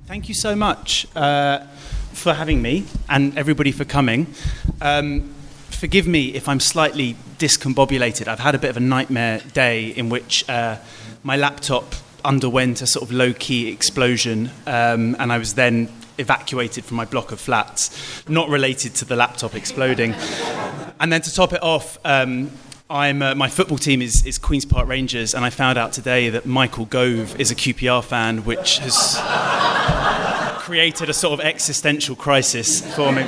Thank you so much for having me and everybody for coming. Forgive me if I'm slightly discombobulated. I've had a bit of a nightmare day in which my laptop underwent a sort of low-key explosion, and I was then evacuated from my block of flats, not related to the laptop exploding. And then to top it off, my football team is Queen's Park Rangers, and I found out today that Michael Gove is a QPR fan, which has created a sort of existential crisis for me.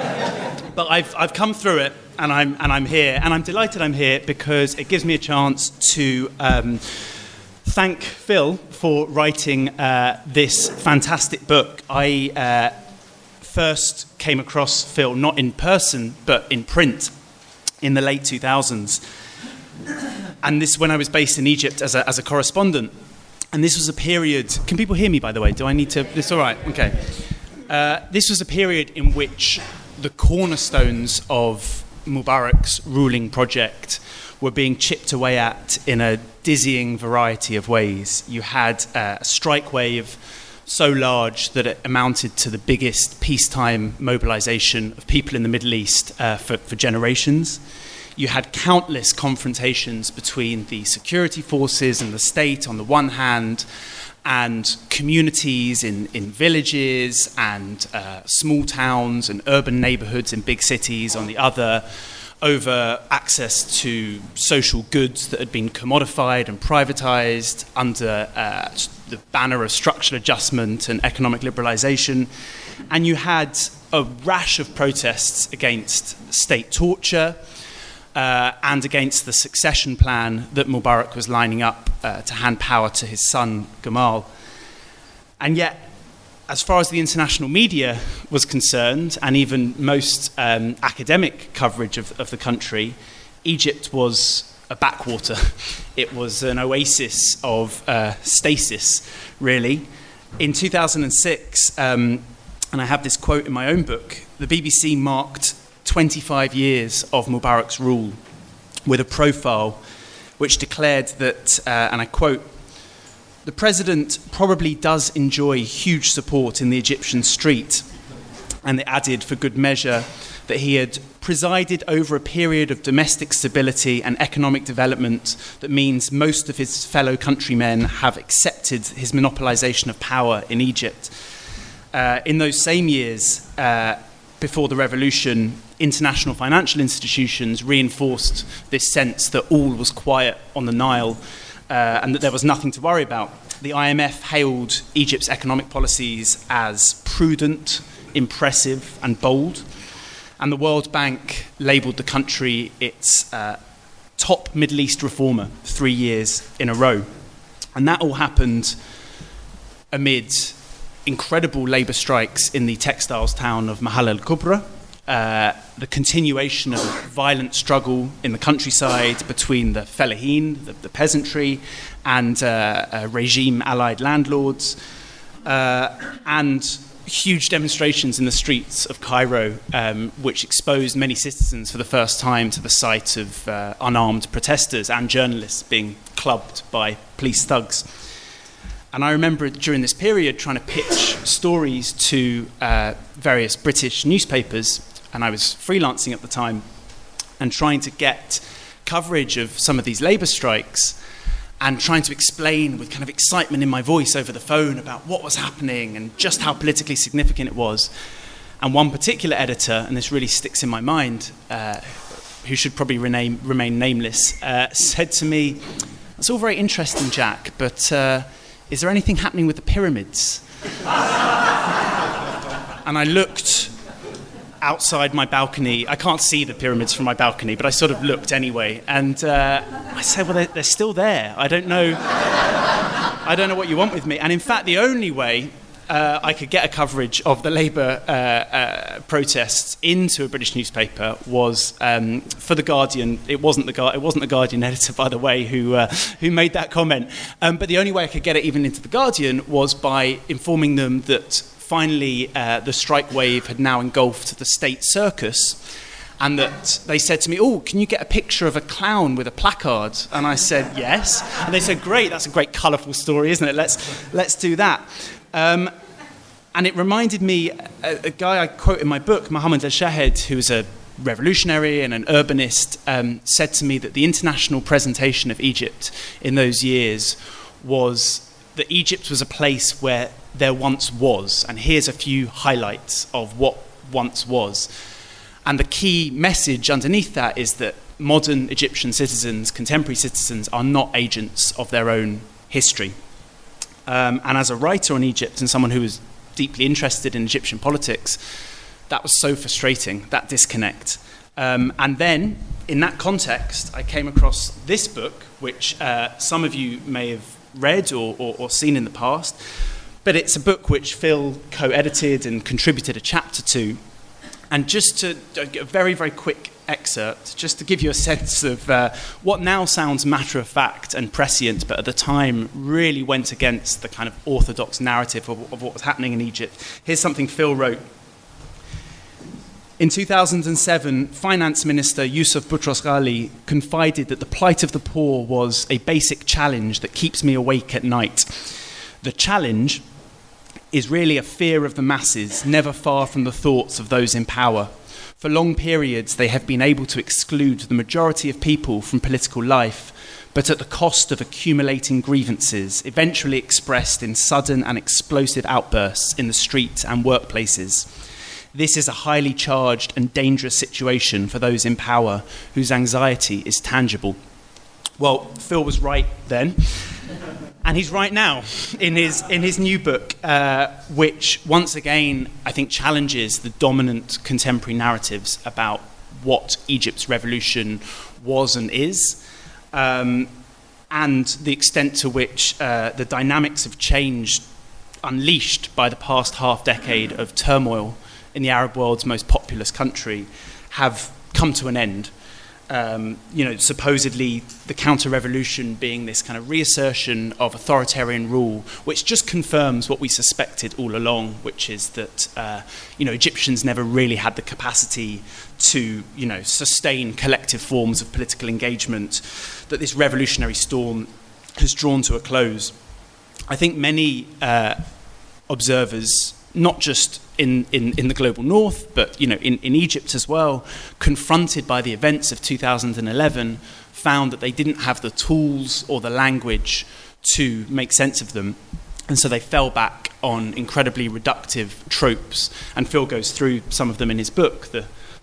But I've come through it, and I'm here, and I'm delighted I'm here because it gives me a chance to thank Phil for writing this fantastic book. I first came across Phil not in person but in print in the late 2000s, and this when I was based in Egypt as a correspondent. And this was a period. Can people hear me, by the way? Do I need to? It's all right. Okay. This was a period in which the cornerstones of Mubarak's ruling project were being chipped away at in a dizzying variety of ways. You had a strike wave so large that it amounted to the biggest peacetime mobilization of people in the Middle East for generations. You had countless confrontations between the security forces and the state on the one hand, and communities in villages and small towns and urban neighborhoods in big cities on the other, over access to social goods that had been commodified and privatized under the banner of structural adjustment and economic liberalization. And you had a rash of protests against state torture, and against the succession plan that Mubarak was lining up to hand power to his son, Gamal. And yet, as far as the international media was concerned, and even most academic coverage of the country, Egypt was a backwater. It was an oasis of stasis, really. In 2006, and I have this quote in my own book, the BBC marked 25 years of Mubarak's rule with a profile which declared that, and I quote, "The president probably does enjoy huge support in the Egyptian street," and they added for good measure that he had presided over a period of domestic stability and economic development that means most of his fellow countrymen have accepted his monopolization of power in Egypt. In those same years, before the revolution, international financial institutions reinforced this sense that all was quiet on the Nile and that there was nothing to worry about. The IMF hailed Egypt's economic policies as prudent, impressive, and bold, and the World Bank labelled the country its top Middle East reformer 3 years in a row. And that all happened amid incredible labour strikes in the textiles town of Mahal al-Kubra, the continuation of a violent struggle in the countryside between the fellahin, the peasantry, and regime-allied landlords, and huge demonstrations in the streets of Cairo, which exposed many citizens for the first time to the sight of unarmed protesters and journalists being clubbed by police thugs. And I remember during this period trying to pitch stories to various British newspapers, and I was freelancing at the time, and trying to get coverage of some of these labour strikes and trying to explain with kind of excitement in my voice over the phone about what was happening and just how politically significant it was. And one particular editor, and this really sticks in my mind, who should probably remain nameless, said to me, "That's all very interesting, Jack, but is there anything happening with the pyramids?" And I looked outside my balcony. I can't see the pyramids from my balcony, but I sort of looked anyway. And I said, "Well, they're still there. I don't know what you want with me." And in fact, the only way I could get a coverage of the Labour protests into a British newspaper was for the Guardian. It wasn't the Guardian editor, by the way, who made that comment. But the only way I could get it even into the Guardian was by informing them that finally the strike wave had now engulfed the state circus, and that they said to me, "Oh, can you get a picture of a clown with a placard?" And I said, "Yes." And they said, "Great, that's a great colourful story, isn't it? Let's do that." And it reminded me, a guy I quote in my book, Mohammed al-Shahed, who was a revolutionary and an urbanist, said to me that the international presentation of Egypt in those years was that Egypt was a place where there once was. And here's a few highlights of what once was. And the key message underneath that is that modern Egyptian citizens, contemporary citizens, are not agents of their own history. And as a writer on Egypt and someone who was deeply interested in Egyptian politics, that was so frustrating, that disconnect. And then, in that context, I came across this book, which some of you may have read or seen in the past, but it's a book which Phil co-edited and contributed a chapter to. And just to a very, very quick excerpt, just to give you a sense of what now sounds matter-of-fact and prescient, but at the time really went against the kind of orthodox narrative of what was happening in Egypt. Here's something Phil wrote. In 2007, Finance Minister Yusuf Boutros-Ghali confided that the plight of the poor was a basic challenge that keeps me awake at night. The challenge is really a fear of the masses, never far from the thoughts of those in power. For long periods, they have been able to exclude the majority of people from political life, but at the cost of accumulating grievances, eventually expressed in sudden and explosive outbursts in the streets and workplaces. This is a highly charged and dangerous situation for those in power whose anxiety is tangible. Well, Phil was right then. And he's right now in his new book, which once again, I think, challenges the dominant contemporary narratives about what Egypt's revolution was and is, and the extent to which the dynamics of change unleashed by the past half decade of turmoil in the Arab world's most populous country have come to an end. Supposedly the counter-revolution being this kind of reassertion of authoritarian rule, which just confirms what we suspected all along, which is that, Egyptians never really had the capacity to, sustain collective forms of political engagement, that this revolutionary storm has drawn to a close. I think many observers, not just in the global north, but in Egypt as well, confronted by the events of 2011, found that they didn't have the tools or the language to make sense of them. And so they fell back on incredibly reductive tropes. And Phil goes through some of them in his book,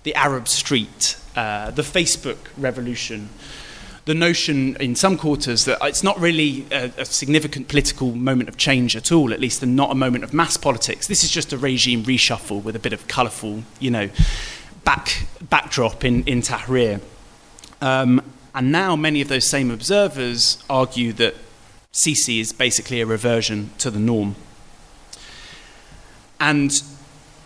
the Arab street, the Facebook revolution, the notion in some quarters that it's not really a significant political moment of change at all, at least, and not a moment of mass politics. This is just a regime reshuffle with a bit of colourful, backdrop in Tahrir. And now many of those same observers argue that Sisi is basically a reversion to the norm. And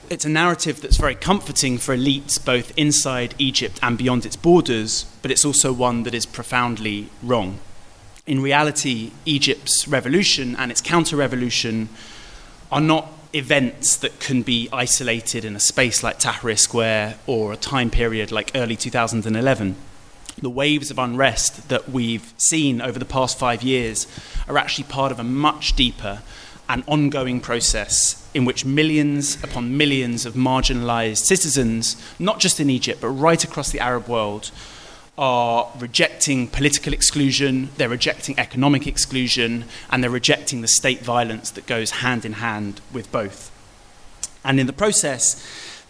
it's a narrative that's very comforting for elites both inside Egypt and beyond its borders, but it's also one that is profoundly wrong. In reality, Egypt's revolution and its counter-revolution are not events that can be isolated in a space like Tahrir Square or a time period like early 2011. The waves of unrest that we've seen over the past 5 years are actually part of a much deeper and ongoing process in which millions upon millions of marginalized citizens, not just in Egypt, but right across the Arab world, are rejecting political exclusion, they're rejecting economic exclusion, and they're rejecting the state violence that goes hand in hand with both. And in the process,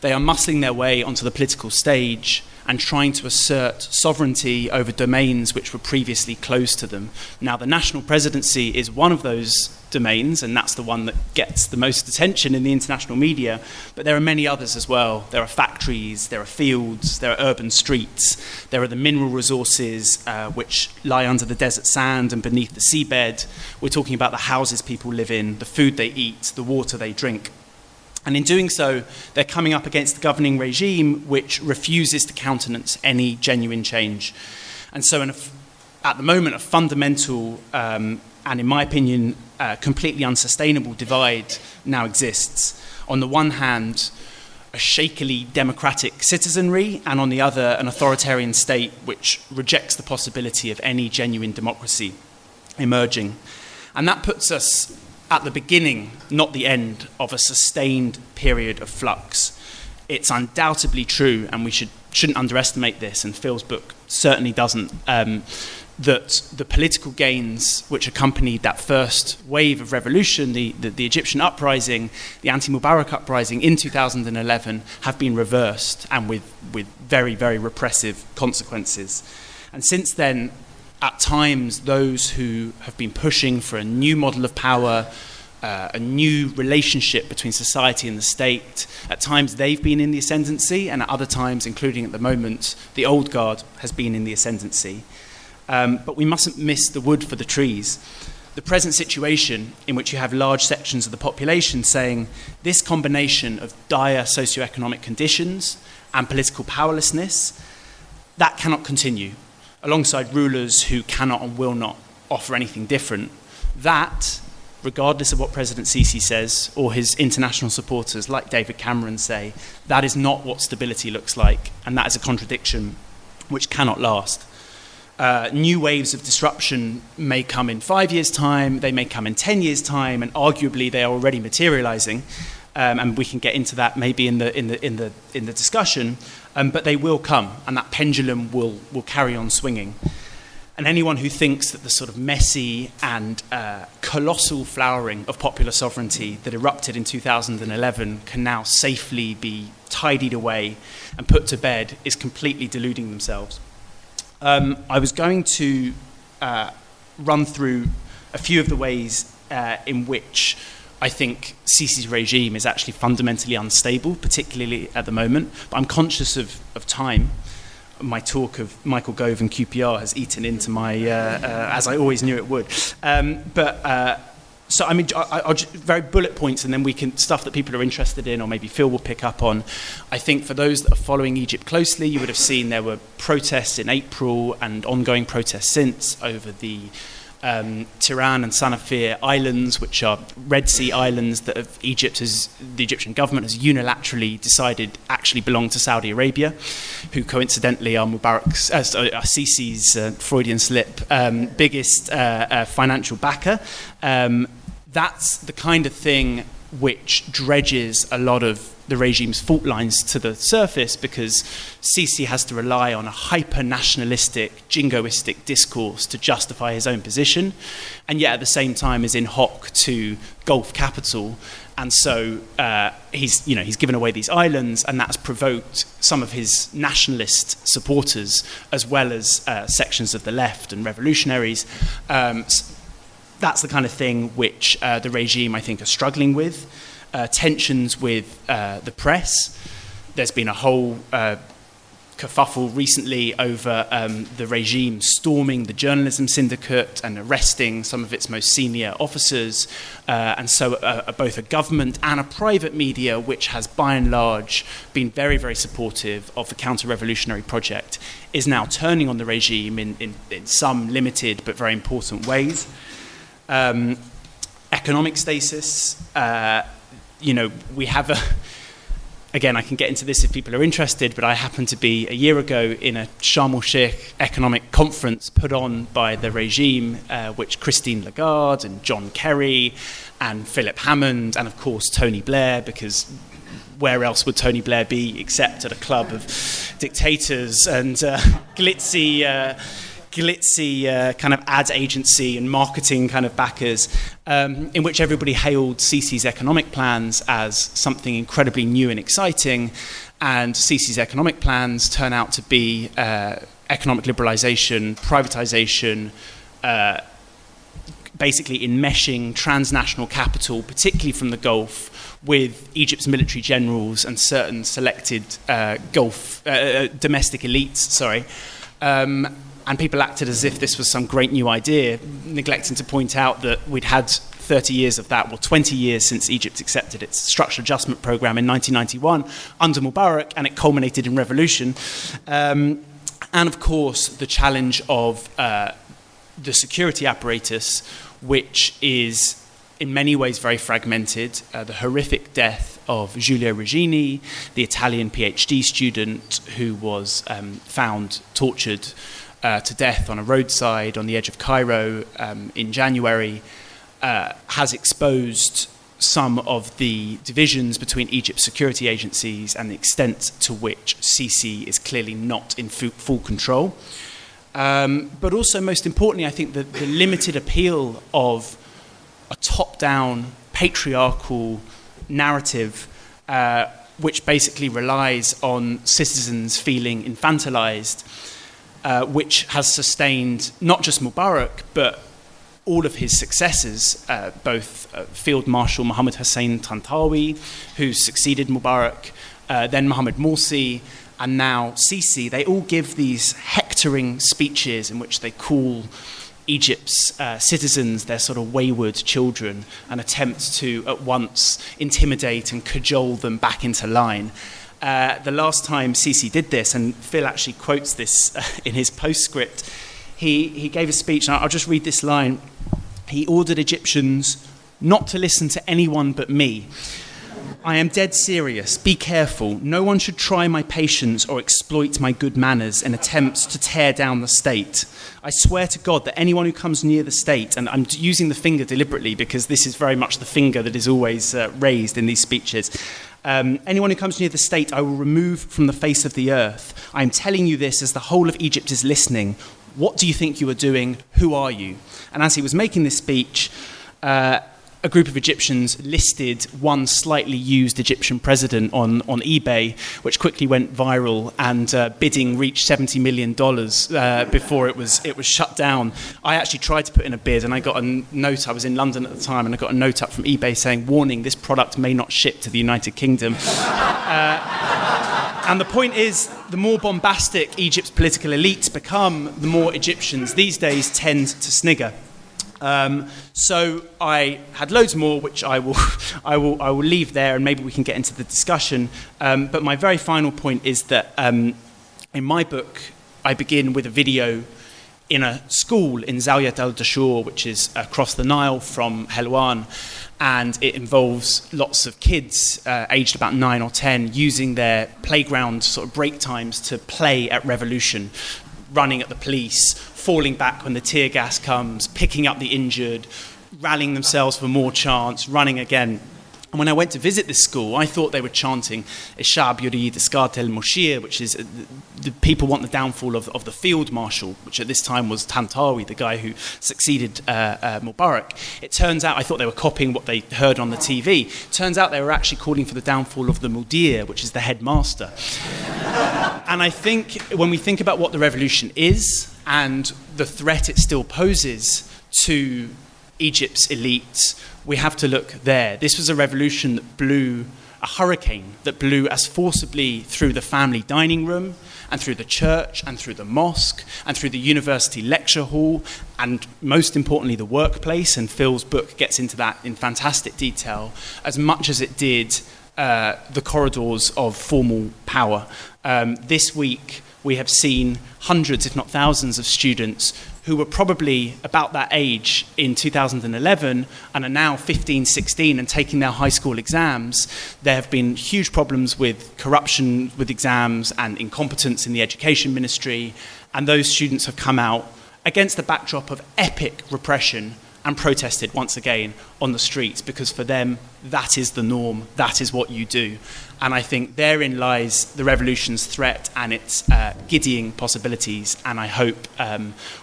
they are muscling their way onto the political stage and trying to assert sovereignty over domains which were previously closed to them. Now, the national presidency is one of those domains, and that's the one that gets the most attention in the international media, but there are many others as well. There are factories, there are fields, there are urban streets, there are the mineral resources which lie under the desert sand and beneath the seabed. We're talking about the houses people live in, the food they eat, the water they drink. And in doing so, they're coming up against the governing regime which refuses to countenance any genuine change. And so at the moment, a fundamental and, in my opinion, completely unsustainable divide now exists. On the one hand, a shakily democratic citizenry, and on the other, an authoritarian state which rejects the possibility of any genuine democracy emerging. And that puts us at the beginning, not the end, of a sustained period of flux. It's undoubtedly true, and we shouldn't underestimate this, and Phil's book certainly doesn't, that the political gains which accompanied that first wave of revolution, the Egyptian uprising, the anti-Mubarak uprising in 2011, have been reversed, and with very, very repressive consequences. And since then, at times, those who have been pushing for a new model of power, a new relationship between society and the state, at times they've been in the ascendancy, and at other times, including at the moment, the old guard has been in the ascendancy. But we mustn't miss the wood for the trees. The present situation, in which you have large sections of the population saying this combination of dire socioeconomic conditions and political powerlessness, that cannot continue, alongside rulers who cannot and will not offer anything different. That, regardless of what President Sisi says, or his international supporters like David Cameron say, that is not what stability looks like, and that is a contradiction which cannot last. New waves of disruption may come in 5 years' time, they may come in 10 years' time, and arguably they are already materializing, and we can get into that maybe in the discussion. But they will come, and that pendulum will carry on swinging. And anyone who thinks that the sort of messy and colossal flowering of popular sovereignty that erupted in 2011 can now safely be tidied away and put to bed is completely deluding themselves. I was going to run through a few of the ways in which I think Sisi's regime is actually fundamentally unstable, particularly at the moment. But I'm conscious of time. My talk of Michael Gove and QPR has eaten into my, as I always knew it would. So, I mean, I'll just very bullet points, and then we can, stuff that people are interested in, or maybe Phil will pick up on. I think for those that are following Egypt closely, you would have seen there were protests in April and ongoing protests since over the Tiran and Sanafir islands, which are Red Sea islands that the Egyptian government has unilaterally decided actually belong to Saudi Arabia, who coincidentally are Sisi's Freudian slip biggest financial backer. That's the kind of thing which dredges a lot of the regime's fault lines to the surface, because Sisi has to rely on a hyper-nationalistic, jingoistic discourse to justify his own position, and yet at the same time is in hock to Gulf capital, and so he's given away these islands, and that's provoked some of his nationalist supporters as well as sections of the left and revolutionaries. That's the kind of thing which the regime, I think, are struggling with. Tensions with the press. There's been a whole kerfuffle recently over the regime storming the journalism syndicate and arresting some of its most senior officers. And so both a government and a private media, which has by and large been very, very supportive of the counter-revolutionary project, is now turning on the regime in some limited but very important ways. Economic stasis. We have again, I can get into this if people are interested, but I happened to be a year ago in a Sharm el-Sheikh economic conference put on by the regime, which Christine Lagarde and John Kerry and Philip Hammond and, of course, Tony Blair, because where else would Tony Blair be except at a club of dictators and glitzy kind of ad agency and marketing kind of backers, in which everybody hailed Sisi's economic plans as something incredibly new and exciting, and Sisi's economic plans turn out to be economic liberalisation, privatisation, basically enmeshing transnational capital, particularly from the Gulf, with Egypt's military generals and certain selected domestic elites, and people acted as if this was some great new idea, neglecting to point out that we'd had 30 years of that, 20 years since Egypt accepted its structural adjustment program in 1991 under Mubarak, and it culminated in revolution. And of course, the challenge of the security apparatus, which is in many ways very fragmented. The horrific death of Giulio Regini, the Italian PhD student who was found tortured to death on a roadside on the edge of Cairo in January, has exposed some of the divisions between Egypt's security agencies and the extent to which Sisi is clearly not in full control. But also, most importantly, I think that the limited appeal of a top-down patriarchal narrative which basically relies on citizens feeling infantilized, which has sustained not just Mubarak, but all of his successors, both Field Marshal Mohammed Hussein Tantawi, who succeeded Mubarak, then Mohamed Morsi, and now Sisi. They all give these hectoring speeches in which they call Egypt's citizens their sort of wayward children and attempt to at once intimidate and cajole them back into line. The last time Sisi did this, and Phil actually quotes this in his postscript, he gave a speech, and I'll just read this line. He ordered Egyptians not to listen to anyone but me. I am dead serious. Be careful. No one should try my patience or exploit my good manners in attempts to tear down the state. I swear to God that anyone who comes near the state, and I'm using the finger deliberately because this is very much the finger that is always raised in these speeches. Anyone who comes near the state, I will remove from the face of the earth. I am telling you this as the whole of Egypt is listening. What do you think you are doing? Who are you? And as he was making this speech, a group of Egyptians listed one slightly used Egyptian president on eBay, which quickly went viral, and bidding reached $70 million before it was shut down. I actually tried to put in a bid, and I got a note. I was in London at the time, and I got a note up from eBay saying, "Warning: this product may not ship to the United Kingdom." And the point is, the more bombastic Egypt's political elites become, the more Egyptians these days tend to snigger. So I had loads more, which I will leave there, and maybe we can get into the discussion. But my very final point is that in my book, I begin with a video in a school in Zawiyat al-Dashur, which is across the Nile from Helwan, and it involves lots of kids aged about 9 or 10 using their playground sort of break times to play at revolution, running at the police, falling back when the tear gas comes, picking up the injured, rallying themselves for more chance, running again. And when I went to visit this school, I thought they were chanting Ishab Yurid Isqat el-Mushir, which is the people want the downfall of the field marshal, which at this time was Tantawi, the guy who succeeded Mubarak. It turns out, I thought they were copying what they heard on the TV. Turns out they were actually calling for the downfall of the Mudir, which is the headmaster. And I think when we think about what the revolution is and the threat it still poses to Egypt's elites, we have to look there. This was a revolution that blew a hurricane, that blew as forcibly through the family dining room and through the church and through the mosque and through the university lecture hall and, most importantly, the workplace. And Phil's book gets into that in fantastic detail, as much as it did the corridors of formal power. This week, we have seen hundreds, if not thousands, of students who were probably about that age in 2011 and are now 15, 16 and taking their high school exams. There have been huge problems with corruption with exams and incompetence in the education ministry, and those students have come out against the backdrop of epic repression and protested once again on the streets, because for them, that is the norm, that is what you do. And I think therein lies the revolution's threat and its giddying possibilities, and I hope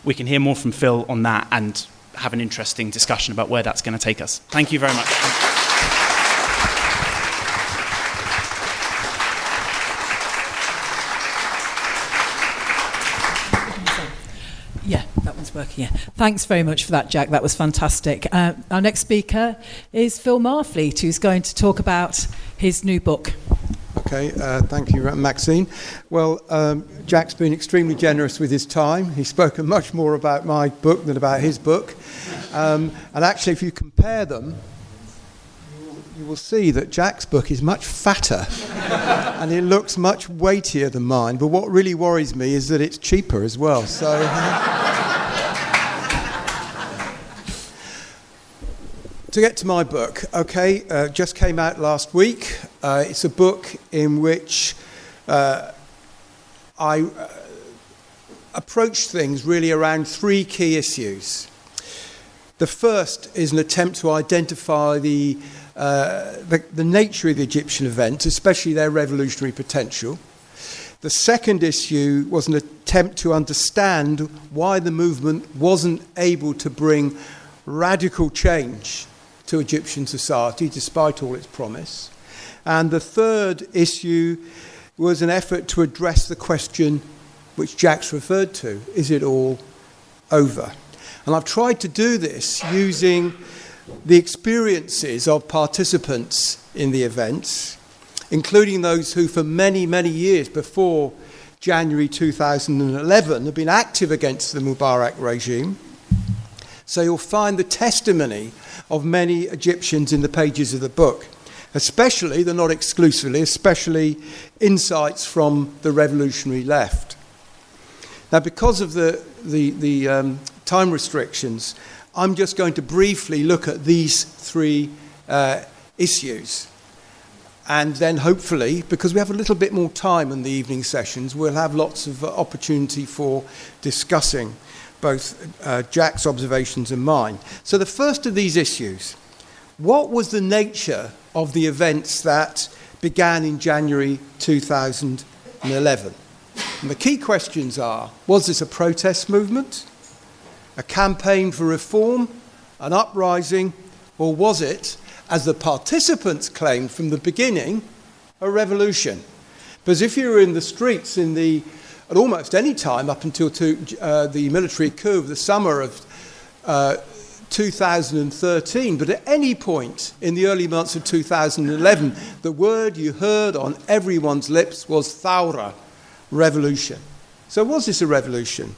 we can hear more from Phil on that and have an interesting discussion about where that's going to take us. Thank you very much. Yeah, that one's working. Yeah, thanks very much for that, Jack. That was fantastic. Our next speaker is Phil Marfleet, who's going to talk about his new book. Okay, thank you, Maxine. Well, Jack's been extremely generous with his time. He's spoken much more about my book than about his book. And actually, if you compare them, you will see that Jack's book is much fatter and it looks much weightier than mine. But what really worries me is that it's cheaper as well. So, to get to my book, okay, just came out last week. It's a book in which I approach things really around three key issues. The first is an attempt to identify the nature of the Egyptian events, especially their revolutionary potential. The second issue was an attempt to understand why the movement wasn't able to bring radical change to Egyptian society, despite all its promise. And the third issue was an effort to address the question which Jack's referred to: is it all over? And I've tried to do this using the experiences of participants in the events, including those who for many, many years before January 2011 have been active against the Mubarak regime. So you'll find the testimony of many Egyptians in the pages of the book, especially, though not exclusively, especially insights from the revolutionary left. Now, because of the time restrictions, I'm just going to briefly look at these three issues. And then hopefully, because we have a little bit more time in the evening sessions, we'll have lots of opportunity for discussing both Jack's observations and mine. So the first of these issues: what was the nature of the events that began in January 2011? And the key questions are: was this a protest movement, a campaign for reform, an uprising, or was it, as the participants claimed from the beginning, a revolution? Because if you were in the streets at almost any time up until the military coup of the summer of 2013, but at any point in the early months of 2011, the word you heard on everyone's lips was Thawra, revolution. So was this a revolution?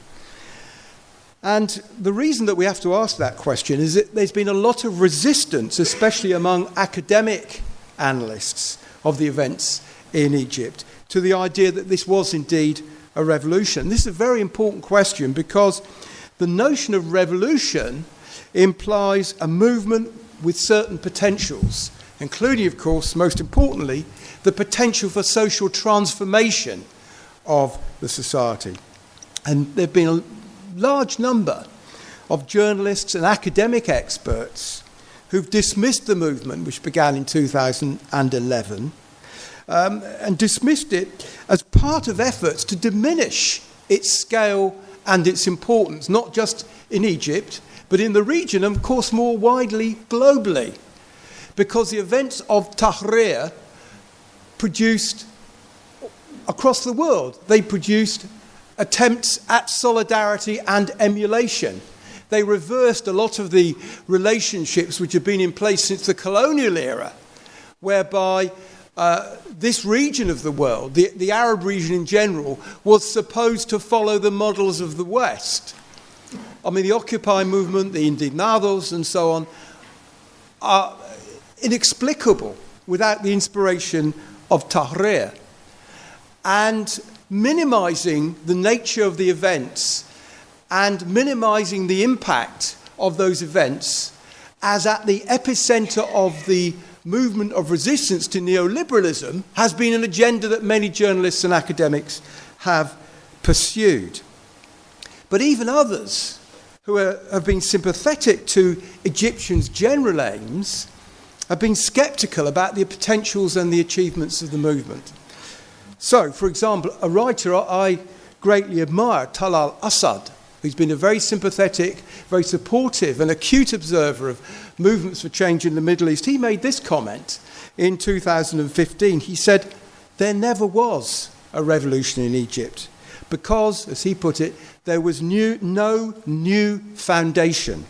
And the reason that we have to ask that question is that there's been a lot of resistance, especially among academic analysts of the events in Egypt, to the idea that this was indeed a revolution. This is a very important question because the notion of revolution implies a movement with certain potentials, including, of course, most importantly, the potential for social transformation of the society. And there have been a large number of journalists and academic experts who've dismissed the movement, which began in 2011, and dismissed it as part of efforts to diminish its scale and its importance, not just in Egypt, but in the region, and of course more widely globally, because the events of Tahrir produced, across the world, they produced attempts at solidarity and emulation. They reversed a lot of the relationships which have been in place since the colonial era, whereby this region of the world, the Arab region in general, was supposed to follow the models of the West. I mean, the Occupy movement, the Indignados and so on, are inexplicable without the inspiration of Tahrir. And minimising the nature of the events and minimising the impact of those events as at the epicentre of the movement of resistance to neoliberalism has been an agenda that many journalists and academics have pursued. But even others who have been sympathetic to Egyptians' general aims have been sceptical about the potentials and the achievements of the movement. So, for example, a writer I greatly admire, Talal Asad, who's been a very sympathetic, very supportive and acute observer of movements for change in the Middle East, he made this comment in 2015. He said, "There never was a revolution in Egypt because, as he put it, there was no new foundation."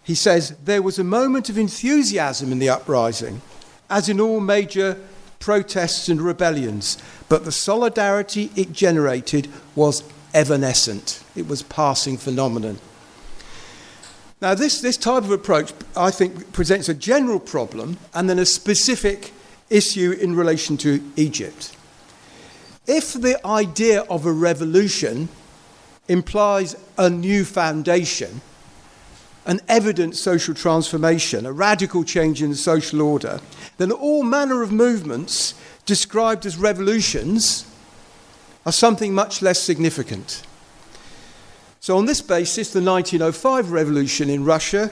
He says, "There was a moment of enthusiasm in the uprising, as in all major protests and rebellions, but the solidarity it generated was evanescent. It was passing phenomenon." Now, this type of approach, I think, presents a general problem and then a specific issue in relation to Egypt. If the idea of a revolution implies a new foundation, an evident social transformation, a radical change in the social order, then all manner of movements described as revolutions are something much less significant. So on this basis, the 1905 revolution in Russia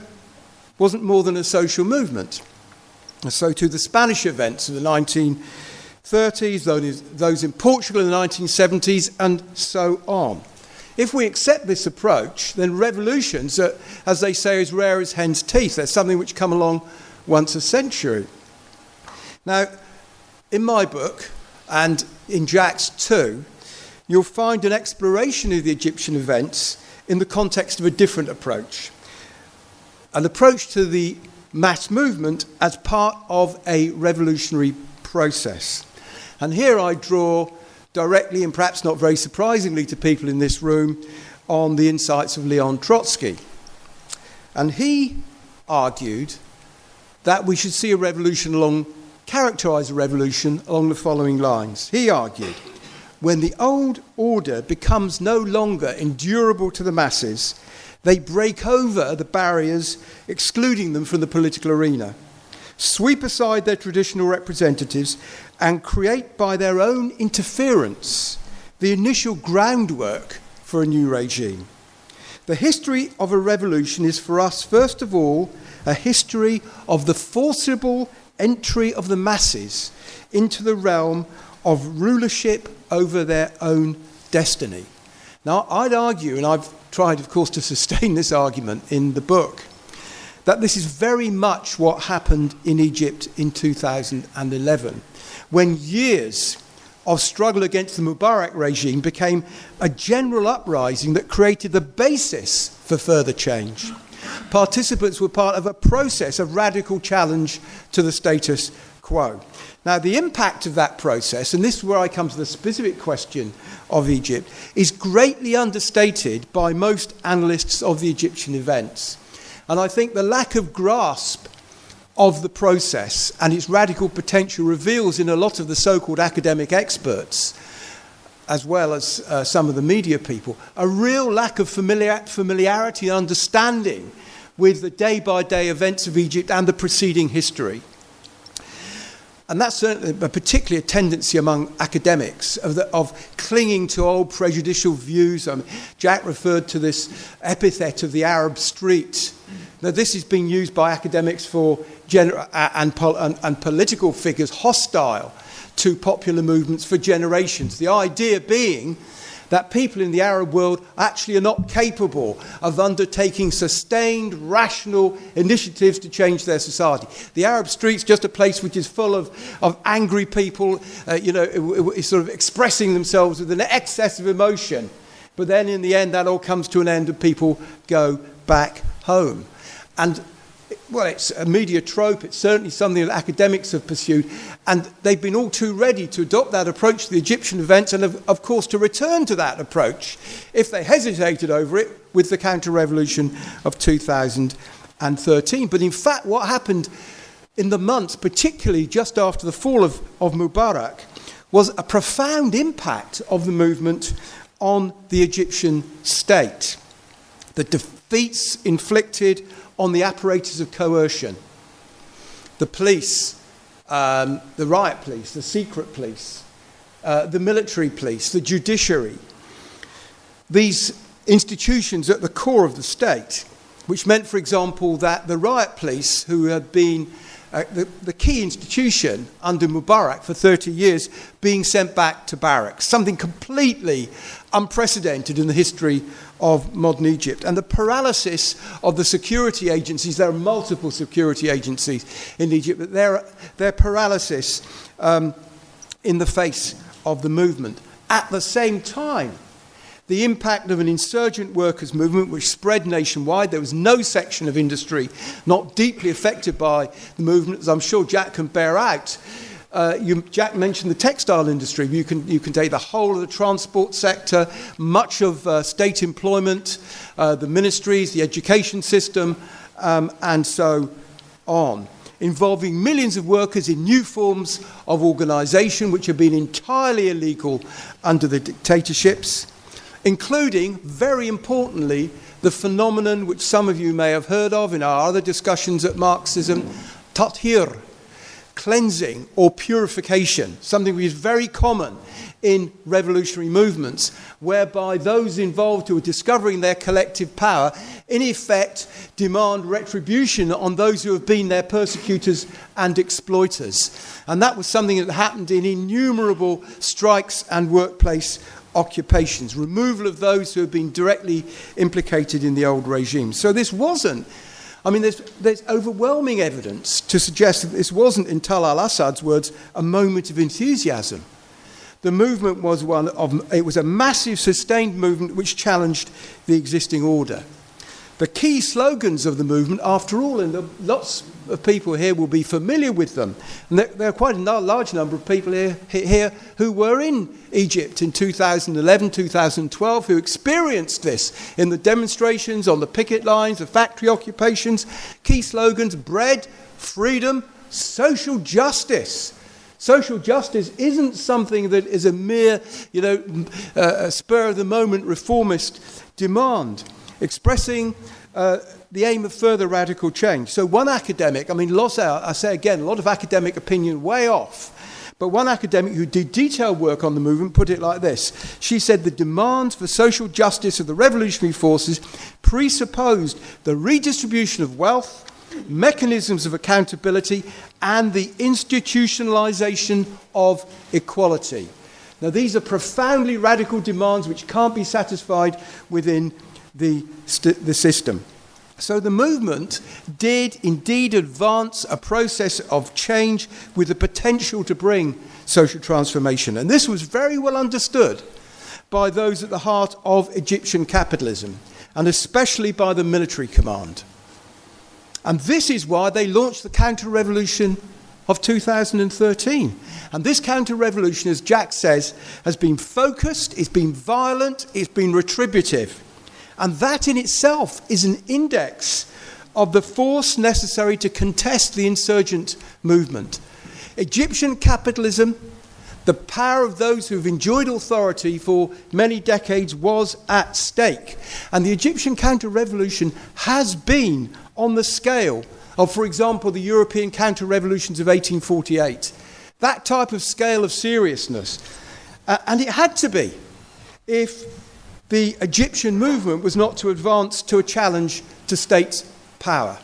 wasn't more than a social movement. And so to the Spanish events of the 1930s, those in Portugal in the 1970s, and so on. If we accept this approach, then revolutions are, as they say, as rare as hen's teeth. They're something which come along once a century. Now, in my book, and in Jack's too, you'll find an exploration of the Egyptian events in the context of a different approach. An approach to the mass movement as part of a revolutionary process. And here I draw directly, and perhaps not very surprisingly to people in this room, on the insights of Leon Trotsky. And he argued that we should see a revolution characterize a revolution along the following lines. He argued, when the old order becomes no longer endurable to the masses, they break over the barriers excluding them from the political arena, sweep aside their traditional representatives, and create by their own interference the initial groundwork for a new regime. The history of a revolution is for us, first of all, a history of the forcible entry of the masses into the realm of rulership over their own destiny. Now, I'd argue, and I've tried, of course, to sustain this argument in the book, that this is very much what happened in Egypt in 2011, when years of struggle against the Mubarak regime became a general uprising that created the basis for further change. Participants were part of a process of radical challenge to the status quo. Now, the impact of that process, and this is where I come to the specific question of Egypt, is greatly understated by most analysts of the Egyptian events. And I think the lack of grasp of the process and its radical potential reveals in a lot of the so-called academic experts, as well as some of the media people, a real lack of familiarity and understanding with the day-by-day events of Egypt and the preceding history. And that's certainly particularly a tendency among academics of clinging to old prejudicial views. Jack referred to this epithet of the Arab street. Now, this is being used by academics for and political figures hostile to popular movements for generations. The idea being that people in the Arab world actually are not capable of undertaking sustained, rational initiatives to change their society. The Arab street's just a place which is full of angry people, sort of expressing themselves with an excess of emotion. But then in the end, that all comes to an end and people go back home. And, well, it's a media trope. It's certainly something that academics have pursued. And they've been all too ready to adopt that approach to the Egyptian events and, of course, to return to that approach if they hesitated over it with the counter-revolution of 2013. But in fact, what happened in the months, particularly just after the fall of Mubarak, was a profound impact of the movement on the Egyptian state. The defeats inflicted on the apparatus of coercion, the police, the riot police, the secret police, the military police, the judiciary, these institutions at the core of the state, which meant, for example, that the riot police, who had been the key institution under Mubarak for 30 years, being sent back to barracks, something completely unprecedented in the history of modern Egypt. And the paralysis of the security agencies, there are multiple security agencies in Egypt, but their paralysis in the face of the movement. At the same time, the impact of an insurgent workers' movement which spread nationwide. There was no section of industry not deeply affected by the movement, as I'm sure Jack can bear out. Jack mentioned the textile industry. You can take the whole of the transport sector, much of state employment, the ministries, the education system, and so on, involving millions of workers in new forms of organisation which have been entirely illegal under the dictatorships, including, very importantly, the phenomenon which some of you may have heard of in our other discussions at Marxism, tathir, cleansing or purification, something which is very common in revolutionary movements, whereby those involved who are discovering their collective power, in effect, demand retribution on those who have been their persecutors and exploiters. And that was something that happened in innumerable strikes and workplace occupations, removal of those who have been directly implicated in the old regime. So this wasn't, I mean, there's overwhelming evidence to suggest that this wasn't, in Tal al-Assad's words, a moment of enthusiasm. The movement was it was a massive, sustained movement which challenged the existing order. The key slogans of the movement, after all, and lots of people here will be familiar with them, and there are quite a large number of people here who were in Egypt in 2011, 2012, who experienced this in the demonstrations, on the picket lines, the factory occupations. Key slogans: bread, freedom, social justice. Social justice isn't something that is a mere, spur-of-the-moment reformist demand, expressing the aim of further radical change. So one academic, I say again, a lot of academic opinion way off, but one academic who did detailed work on the movement put it like this. She said the demands for social justice of the revolutionary forces presupposed the redistribution of wealth, mechanisms of accountability, and the institutionalization of equality. Now, these are profoundly radical demands which can't be satisfied within the system. So the movement did indeed advance a process of change with the potential to bring social transformation. And this was very well understood by those at the heart of Egyptian capitalism, and especially by the military command. And this is why they launched the Counterrevolution of 2013. And this counter-revolution, as Jack says, has been focused, it's been violent, it's been retributive. And that in itself is an index of the force necessary to contest the insurgent movement. Egyptian capitalism, the power of those who have enjoyed authority for many decades, was at stake. And the Egyptian counter-revolution has been on the scale of, for example, the European counter-revolutions of 1848. That type of scale of seriousness. And it had to be if the Egyptian movement was not to advance to a challenge to state power.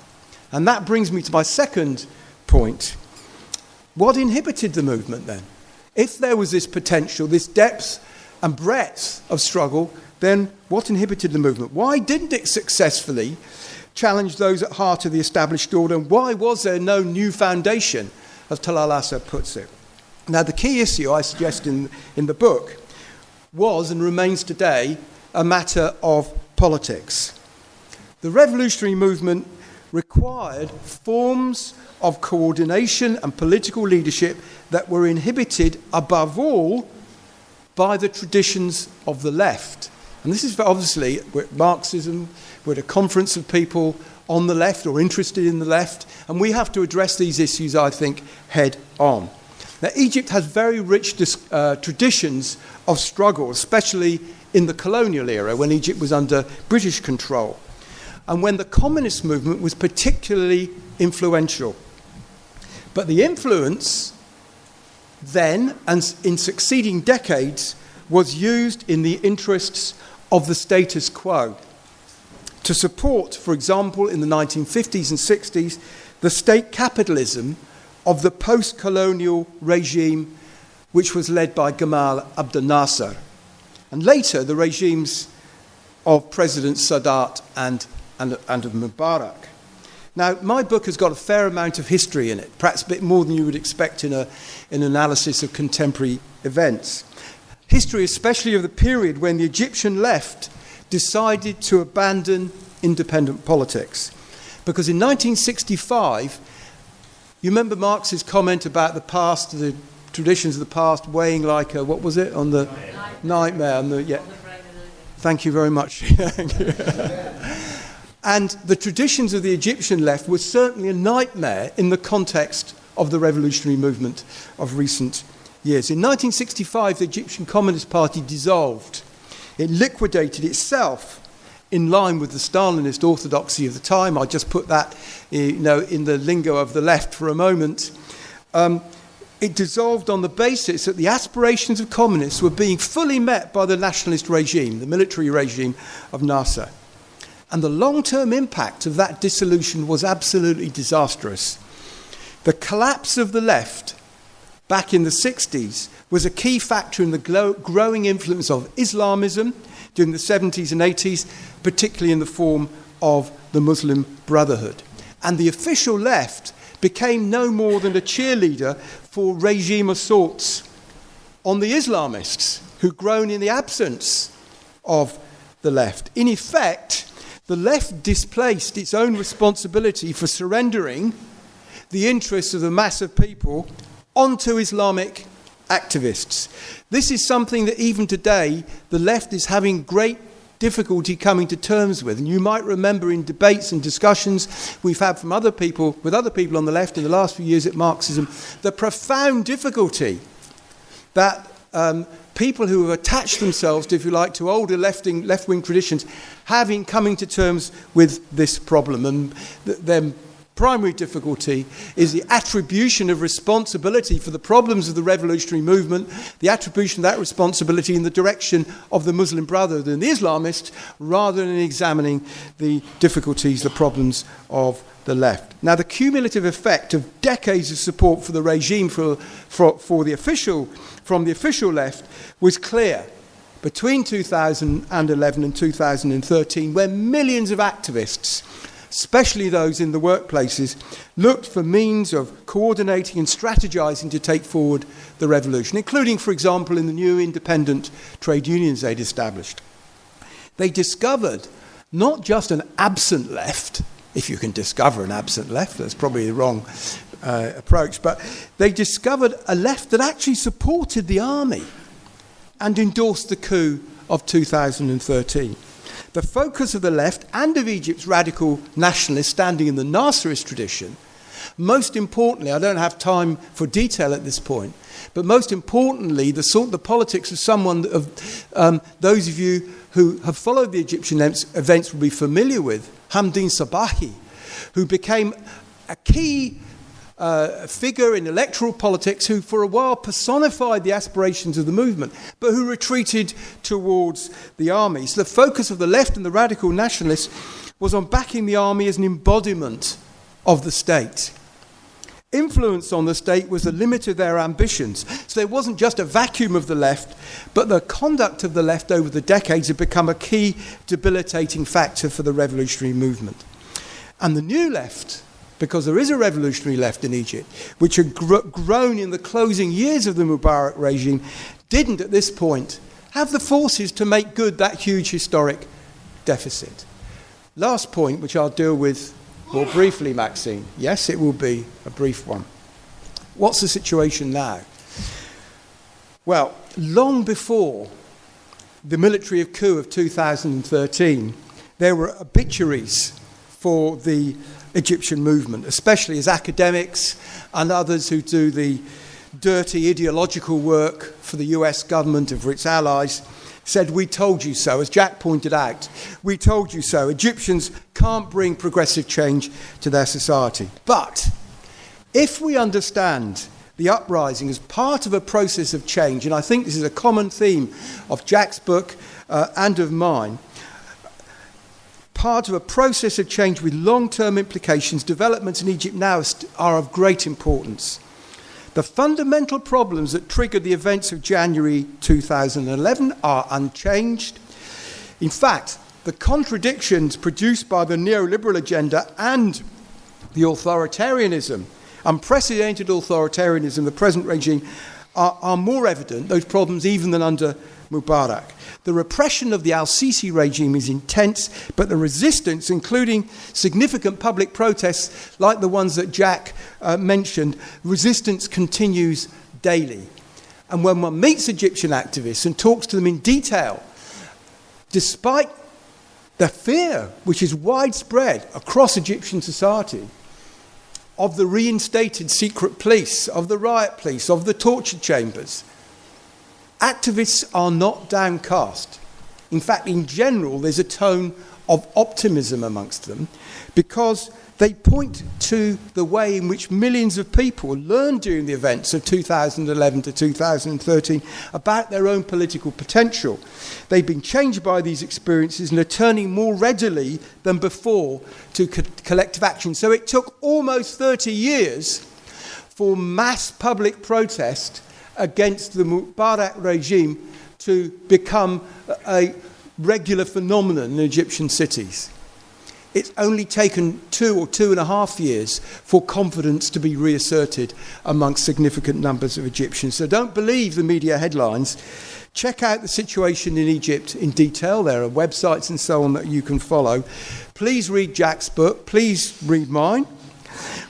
And that brings me to my second point. What inhibited the movement then? If there was this potential, this depth and breadth of struggle, then what inhibited the movement? Why didn't it successfully challenge those at heart of the established order? And why was there no new foundation, as Tal al-Assad puts it? Now, the key issue I suggest in the book was and remains today a matter of politics. The revolutionary movement required forms of coordination and political leadership that were inhibited above all by the traditions of the left. And this is obviously Marxism. We're at a conference of people on the left or interested in the left, and we have to address these issues, I think, head on. Now, Egypt has very rich traditions of struggle, especially in the colonial era when Egypt was under British control, and when the communist movement was particularly influential. But the influence then and in succeeding decades was used in the interests of the status quo to support, for example, in the 1950s and 60s, the state capitalism of the post-colonial regime which was led by Gamal Abdel Nasser, and later the regimes of President Sadat and of Mubarak. Now, my book has got a fair amount of history in it, perhaps a bit more than you would expect in an analysis of contemporary events. History, especially of the period when the Egyptian left decided to abandon independent politics. Because in 1965, you remember Marx's comment about the past, the traditions of the past weighing like a, what was it, on the nightmare. On the, yeah. Thank you very much. And the traditions of the Egyptian left were certainly a nightmare in the context of the revolutionary movement of recent years. In 1965, the Egyptian Communist Party dissolved. It liquidated itself in line with the Stalinist orthodoxy of the time. I just put that in the lingo of the left for a moment. it dissolved on the basis that the aspirations of communists were being fully met by the nationalist regime, the military regime of Nasser. And the long-term impact of that dissolution was absolutely disastrous. The collapse of the left back in the 60s was a key factor in the growing influence of Islamism during the 70s and 80s, particularly in the form of the Muslim Brotherhood. And the official left became no more than a cheerleader for regime assaults on the Islamists, who'd grown in the absence of the left. In effect, the left displaced its own responsibility for surrendering the interests of the mass of people onto Islamic activists. This is something that even today the left is having great difficulty coming to terms with. And you might remember in debates and discussions we've had from other people, with other people on the left in the last few years at Marxism, the profound difficulty that people who have attached themselves, if you like, to older left-wing traditions have in coming to terms with this problem. And their primary difficulty is the attribution of responsibility for the problems of the revolutionary movement, the attribution of that responsibility in the direction of the Muslim Brotherhood and the Islamists, rather than examining the difficulties, the problems of the left. Now, the cumulative effect of decades of support for the regime from the official left was clear between 2011 and 2013, where millions of activists, especially those in the workplaces, looked for means of coordinating and strategizing to take forward the revolution, including, for example, in the new independent trade unions they'd established. They discovered not just an absent left, if you can discover an absent left, that's probably the wrong approach, but they discovered a left that actually supported the army and endorsed the coup of 2013. The focus of the left and of Egypt's radical nationalists standing in the Nasserist tradition, most importantly, I don't have time for detail at this point, but most importantly, the politics of someone of those of you who have followed the Egyptian events will be familiar with, Hamdin Sabahi, who became a key figure in electoral politics, who for a while personified the aspirations of the movement, but who retreated towards the army. So the focus of the left and the radical nationalists was on backing the army as an embodiment of the state. Influence on the state was the limit of their ambitions. So there wasn't just a vacuum of the left, but the conduct of the left over the decades had become a key debilitating factor for the revolutionary movement. And the new left, because there is a revolutionary left in Egypt, which had grown in the closing years of the Mubarak regime, didn't at this point have the forces to make good that huge historic deficit. Last point, which I'll deal with more briefly, Maxine. Yes, it will be a brief one. What's the situation now? Well, long before the military coup of 2013, there were obituaries for the Egyptian movement, especially as academics and others who do the dirty ideological work for the US government and for its allies said, "We told you so." As Jack pointed out, we told you so. Egyptians can't bring progressive change to their society. But if we understand the uprising as part of a process of change, and I think this is a common theme of Jack's book and of mine, part of a process of change with long-term implications, developments in Egypt now are of great importance. The fundamental problems that triggered the events of January 2011 are unchanged. In fact, the contradictions produced by the neoliberal agenda and the authoritarianism, unprecedented authoritarianism of the present regime, are more evident, those problems, even than under Mubarak. The repression of the al-Sisi regime is intense, but the resistance, including significant public protests like the ones that Jack mentioned, resistance continues daily. And when one meets Egyptian activists and talks to them in detail, despite the fear which is widespread across Egyptian society of the reinstated secret police, of the riot police, of the torture chambers, activists are not downcast. In fact, in general, there's a tone of optimism amongst them, because they point to the way in which millions of people learned during the events of 2011 to 2013 about their own political potential. They've been changed by these experiences and are turning more readily than before to collective action. So it took almost 30 years for mass public protest against the Mubarak regime to become a regular phenomenon in Egyptian cities. It's only taken 2 or 2.5 years for confidence to be reasserted amongst significant numbers of Egyptians. So don't believe the media headlines. Check out the situation in Egypt in detail. There are websites and so on that you can follow. Please read Jack's book. Please read mine,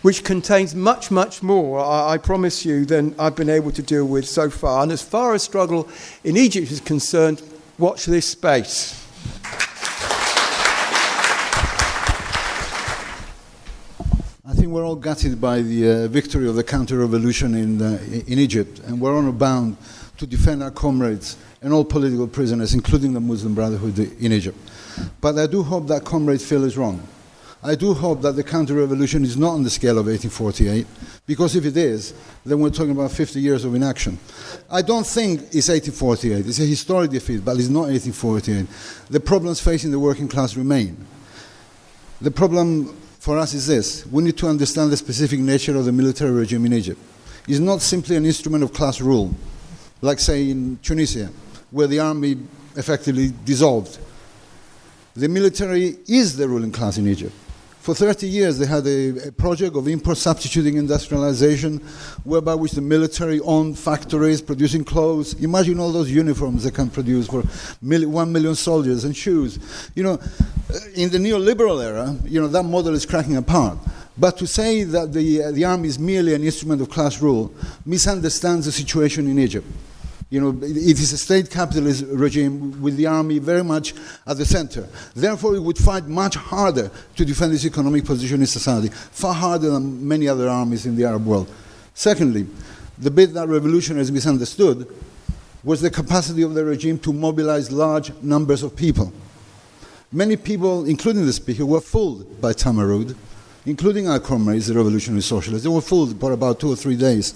which contains much, much more, I promise you, than I've been able to deal with so far. And as far as struggle in Egypt is concerned, watch this space. I think we're all gutted by the victory of the Counterrevolution in Egypt, and we're honor bound to defend our comrades and all political prisoners, including the Muslim Brotherhood in Egypt. But I do hope that Comrade Phil is wrong. I do hope that the Counterrevolution is not on the scale of 1848, because if it is, then we're talking about 50 years of inaction. I don't think it's 1848. It's a historic defeat, but it's not 1848. The problems facing the working class remain. The problem for us is this: we need to understand the specific nature of the military regime in Egypt. It's not simply an instrument of class rule, like, say, in Tunisia, where the army effectively dissolved. The military is the ruling class in Egypt. For 30 years, they had a project of import substituting industrialization, whereby which the military owned factories producing clothes. Imagine all those uniforms they can produce for 1 million soldiers, and shoes. In the neoliberal era, that model is cracking apart. But to say that the army is merely an instrument of class rule misunderstands the situation in Egypt. It is a state capitalist regime with the army very much at the center. Therefore, it would fight much harder to defend its economic position in society, far harder than many other armies in the Arab world. Secondly, the bit that revolutionaries misunderstood was the capacity of the regime to mobilize large numbers of people. Many people, including the speaker, were fooled by Tamarud, including our comrades, the revolutionary socialists. They were fooled for about 2 or 3 days.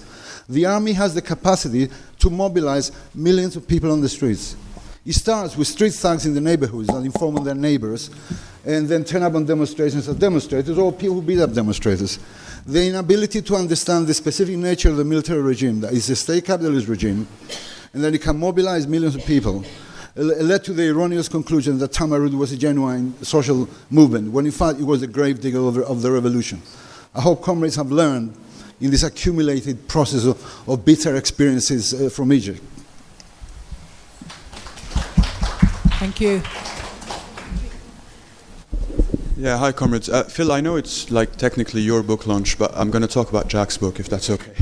The army has the capacity to mobilize millions of people on the streets. It starts with street thugs in the neighborhoods that inform on their neighbors, and then turn up on demonstrations as demonstrators, or people who beat up demonstrators. The inability to understand the specific nature of the military regime, that is a state capitalist regime, and that it can mobilize millions of people, led to the erroneous conclusion that Tamarud was a genuine social movement, when in fact it was a gravedigger of the revolution. I hope comrades have learned in this accumulated process of bitter experiences from Egypt. Thank you. Yeah, hi comrades. Phil, I know it's technically your book launch, but I'm going to talk about Jack's book, if that's okay.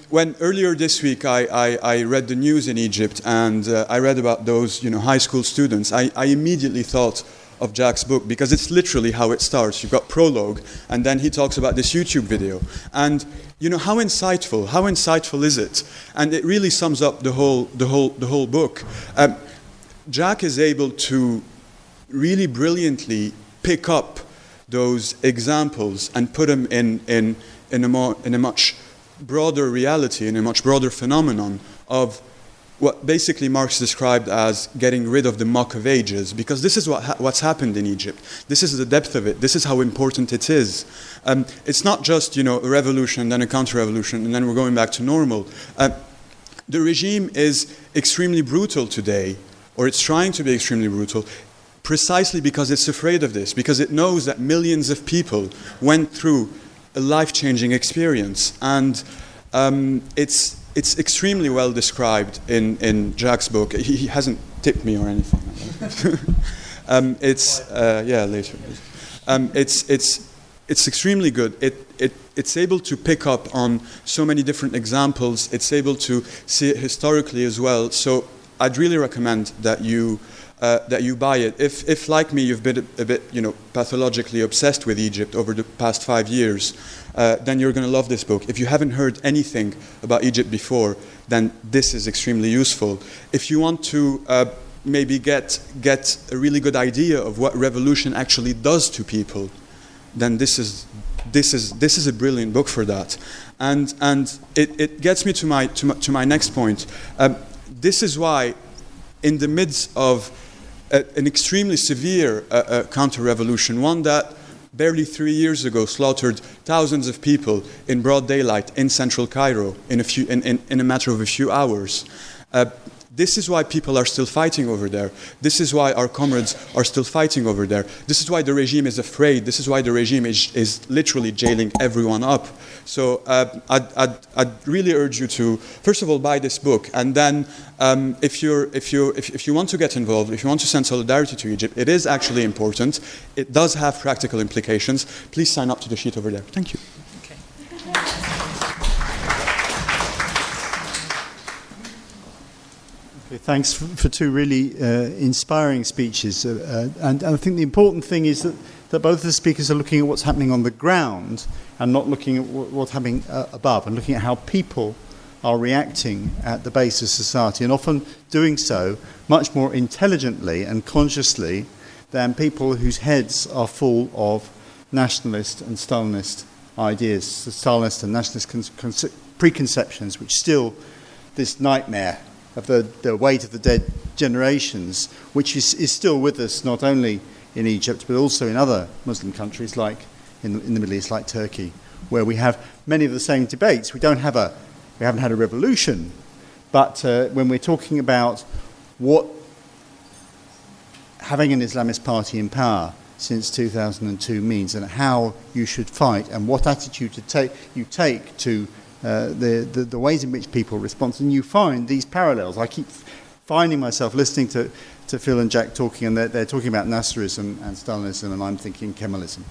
When earlier this week I read the news in Egypt, and I read about those high school students, I immediately thought of Jack's book, because it's literally how it starts. You've got prologue, and then he talks about this YouTube video. And how insightful is it? And it really sums up the whole book. Jack is able to really brilliantly pick up those examples and put them in a much broader reality, in a much broader phenomenon of what basically Marx described as getting rid of the muck of ages, because this is what's happened in Egypt. This is the depth of it. This is how important it is. It's not just a revolution, then a counter-revolution, and then we're going back to normal. The regime is extremely brutal today, or it's trying to be extremely brutal, precisely because it's afraid of this, because it knows that millions of people went through a life-changing experience, and it's extremely well described in Jack's book. He hasn't tipped me or anything. Later. It's extremely good. It's able to pick up on so many different examples. It's able to see it historically as well. So I'd really recommend that you buy it. If like me, you've been a bit pathologically obsessed with Egypt over the past 5 years, then you're going to love this book. If you haven't heard anything about Egypt before, then this is extremely useful. If you want to maybe get a really good idea of what revolution actually does to people, then this is a brilliant book for that. And it gets me to my next point. This is why, in the midst of an extremely severe counter-revolution, one that barely 3 years ago slaughtered thousands of people in broad daylight in central Cairo in a matter of a few hours. This is why people are still fighting over there. This is why our comrades are still fighting over there. This is why the regime is afraid. This is why the regime is literally jailing everyone up. So I'd really urge you to, first of all, buy this book, and then if you want to get involved, if you want to send solidarity to Egypt, it is actually important. It does have practical implications. Please sign up to the sheet over there. Thank you. Thanks for two really inspiring speeches. And I think the important thing is that both of the speakers are looking at what's happening on the ground and not looking at what's happening above, and looking at how people are reacting at the base of society, and often doing so much more intelligently and consciously than people whose heads are full of nationalist and Stalinist ideas, Stalinist and nationalist preconceptions, which still, this nightmare of the weight of the dead generations, which is still with us not only in Egypt but also in other Muslim countries like in the Middle East, like Turkey, where we have many of the same debates. We haven't had a revolution, but when we're talking about what having an Islamist party in power since 2002 means, and how you should fight, and what attitude you take to the ways in which people respond, and you find these parallels. I keep finding myself listening to Phil and Jack talking, and they're talking about Nasserism and Stalinism, and I'm thinking Kemalism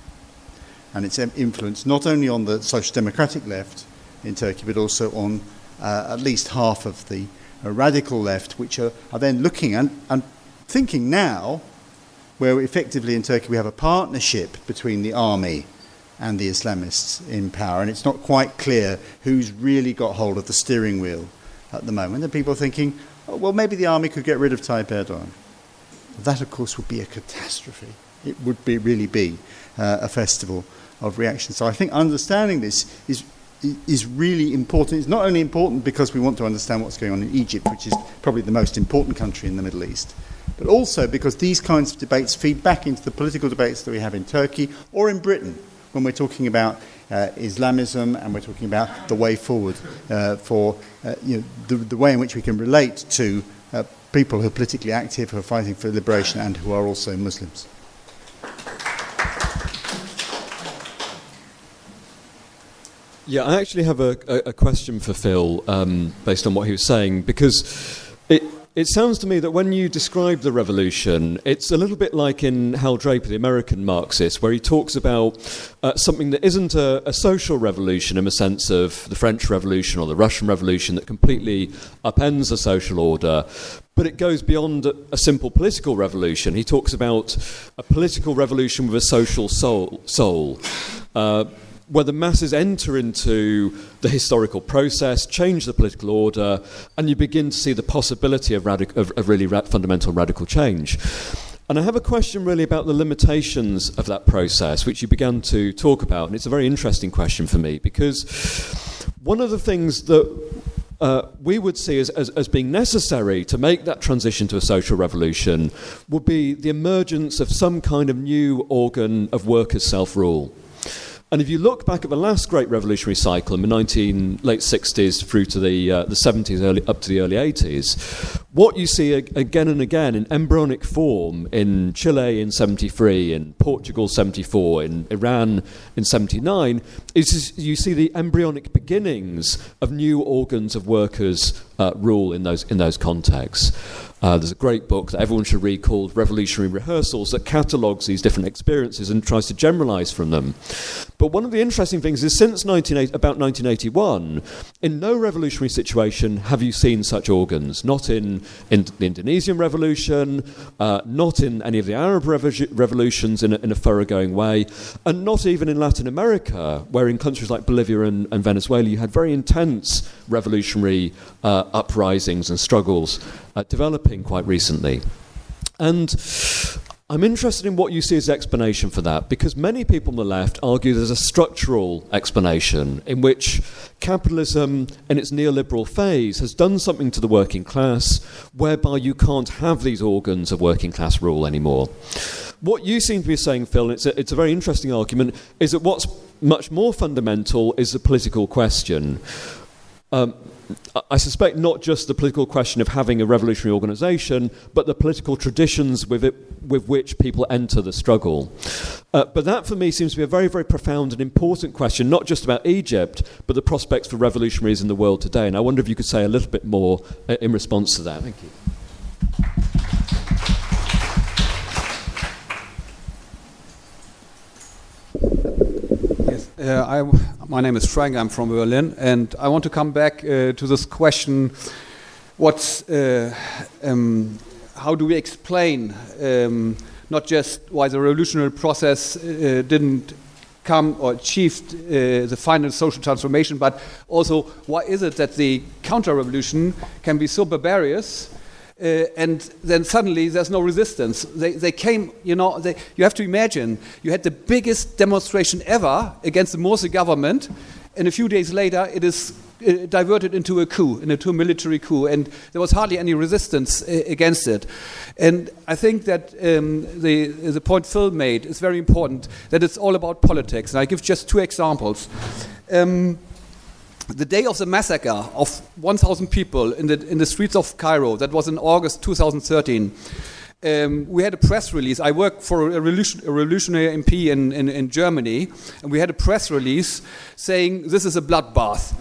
and its influence not only on the social democratic left in Turkey, but also on at least half of the radical left, which are then looking and thinking now, where effectively in Turkey we have a partnership between the army and the Islamists in power, and it's not quite clear who's really got hold of the steering wheel at the moment. And people are thinking, oh, well, maybe the army could get rid of Tayyip Erdogan. That, of course, would be a catastrophe. It would really be a festival of reaction. So I think understanding this is really important. It's not only important because we want to understand what's going on in Egypt, which is probably the most important country in the Middle East, but also because these kinds of debates feed back into the political debates that we have in Turkey or in Britain, when we're talking about Islamism, and we're talking about the way forward for the way in which we can relate to people who are politically active, who are fighting for liberation, and who are also Muslims. Yeah, I actually have a question for Phil based on what he was saying, because it sounds to me that when you describe the revolution, it's a little bit like in Hal Draper, the American Marxist, where he talks about something that isn't a social revolution in the sense of the French Revolution or the Russian Revolution that completely upends the social order, but it goes beyond a simple political revolution. He talks about a political revolution with a social soul. Where the masses enter into the historical process, change the political order, and you begin to see the possibility of really fundamental radical change. And I have a question really about the limitations of that process, which you began to talk about, and it's a very interesting question for me, because one of the things that we would see as being necessary to make that transition to a social revolution would be the emergence of some kind of new organ of workers' self-rule. And if you look back at the last great revolutionary cycle in the late 60s through to the 70s, up to the early 80s, what you see again and again in embryonic form in Chile in 73, in Portugal 74, in Iran in 79, is you see the embryonic beginnings of new organs of workers' rule in those contexts. There's a great book that everyone should read called Revolutionary Rehearsals that catalogues these different experiences and tries to generalise from them. But one of the interesting things is since about 1981, in no revolutionary situation have you seen such organs. Not in the Indonesian Revolution, not in any of the Arab revolutions in a thoroughgoing way, and not even in Latin America, where in countries like Bolivia and Venezuela you had very intense revolutionary uprisings and struggles developing quite recently. And I'm interested in what you see as the explanation for that, because many people on the left argue there's a structural explanation in which capitalism in its neoliberal phase has done something to the working class whereby you can't have these organs of working class rule anymore. What you seem to be saying, Phil, and it's a very interesting argument, is that what's much more fundamental is the political question. I suspect not just the political question of having a revolutionary organisation, but the political traditions with which people enter the struggle. But that, for me, seems to be a very, very profound and important question, not just about Egypt, but the prospects for revolutionaries in the world today. And I wonder if you could say a little bit more in response to that. Thank you. My name is Frank, I'm from Berlin, and I want to come back to this question, how do we explain not just why the revolutionary process didn't come or achieved the final social transformation, but also why is it that the counter-revolution can be so barbarous and then suddenly there's no resistance. They came, you have to imagine, you had the biggest demonstration ever against the Morsi government, and a few days later it is diverted into a coup, into a military coup, and there was hardly any resistance against it. And I think that the point Phil made is very important, that it's all about politics. And I give just two examples. The day of the massacre of 1,000 people in the streets of Cairo, that was in August 2013, we had a press release. I work for a revolutionary MP in Germany, and we had a press release saying this is a bloodbath.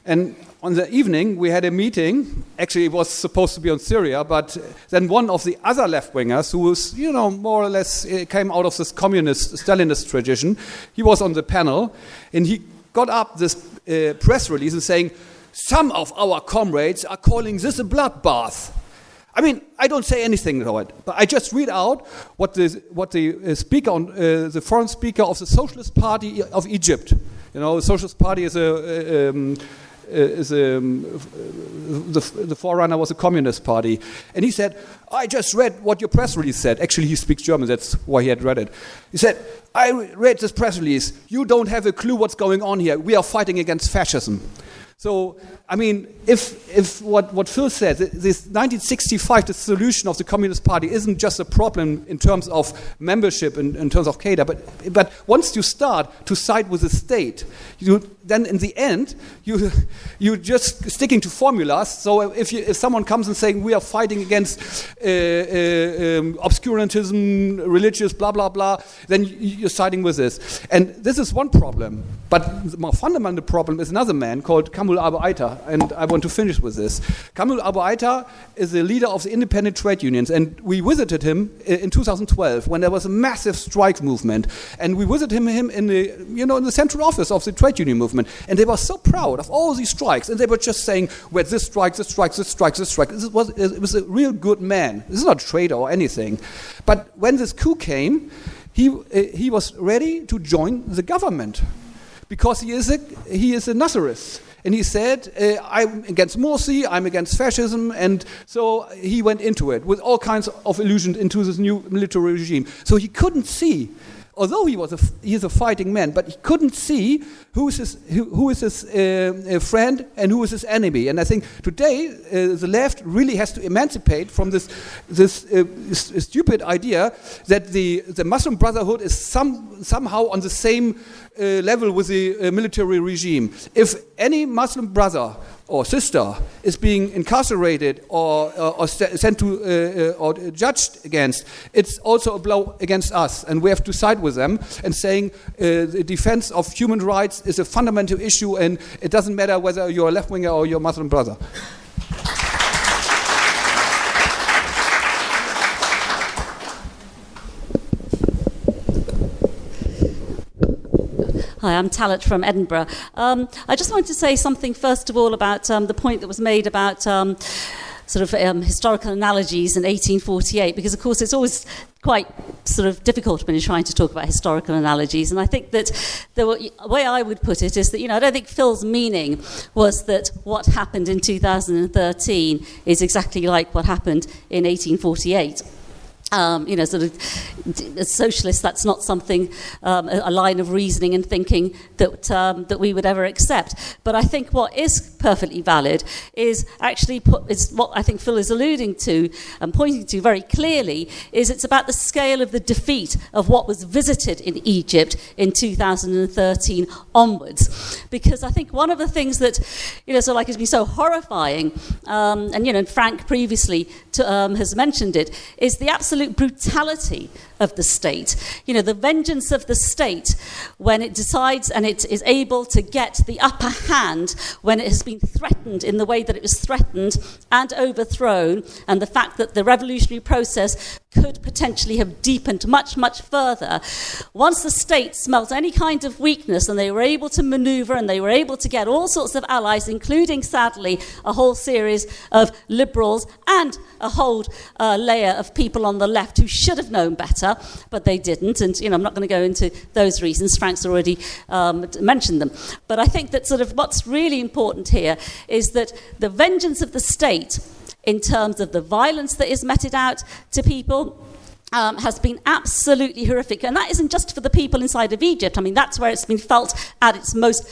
And on the evening, we had a meeting. Actually, it was supposed to be on Syria, but then one of the other left-wingers, who was, more or less came out of this communist, Stalinist tradition, he was on the panel, and he got up this press release and saying, some of our comrades are calling this a bloodbath. I mean, I don't say anything about it, but I just read out what the speaker, the foreign speaker of the Socialist Party of Egypt. The Socialist Party is the forerunner was a communist party, and he said, I just read what your press release said. Actually, he speaks German, that's why he had read it. He said, I read this press release. You don't have a clue what's going on here. We are fighting against fascism. So, I mean, if what Phil said, this 1965, the solution of the Communist Party isn't just a problem in terms of membership, in terms of cadre, but once you start to side with the state, then in the end, you're just sticking to formulas. So if someone comes and saying we are fighting against obscurantism, religious, blah, blah, blah, then you're siding with this. And this is one problem. But the more fundamental problem is another man called Kamul Abu Aita, and I want to finish with this. Kamul Abu Aita is the leader of the independent trade unions, and we visited him in 2012 when there was a massive strike movement, and we visited him in the central office of the trade union movement, and they were so proud of all these strikes, and they were just saying, well, this strike, this strike, this strike, this strike. It was a real good man. This is not a trader or anything. But when this coup came, he was ready to join the government, because he is a Nasserist. And he said, I'm against Morsi, I'm against fascism, and so he went into it with all kinds of illusions into this new military regime. So he couldn't see, although he's a fighting man, but he couldn't see who is his friend and who is his enemy. And I think today the left really has to emancipate from this stupid idea that the Muslim Brotherhood is somehow on the same level with the military regime. If any Muslim brother or sister is being incarcerated or sent to or judged against, it's also a blow against us, and we have to side with them and saying the defense of human rights is a fundamental issue, and it doesn't matter whether you're a left-winger or you're a Muslim brother. Hi, I'm Talat from Edinburgh. I just wanted to say something first of all about the point that was made about historical analogies in 1848, because of course it's always quite sort of difficult when you're trying to talk about historical analogies. And I think that the way I would put it is that, I don't think Phil's meaning was that what happened in 2013 is exactly like what happened in 1848. sort of as socialists, that's not something, a line of reasoning and thinking that we would ever accept. But I think what is perfectly valid is actually is what I think Phil is alluding to and pointing to very clearly, is it's about the scale of the defeat of what was visited in Egypt in 2013 onwards. Because I think one of the things that, has been so horrifying, and Frank previously has mentioned it, is the absolute brutality of the state. The vengeance of the state when it decides and it is able to get the upper hand when it has been threatened in the way that it was threatened and overthrown, and the fact that the revolutionary process could potentially have deepened much, much further. Once the state smelt any kind of weakness and they were able to maneuver and they were able to get all sorts of allies, including, sadly, a whole series of liberals and a whole layer of people on the left who should have known better, but they didn't. And, I'm not going to go into those reasons. Frank's already mentioned them. But I think that sort of what's really important here is that the vengeance of the state in terms of the violence that is meted out to people has been absolutely horrific. And that isn't just for the people inside of Egypt. I mean, that's where it's been felt at its most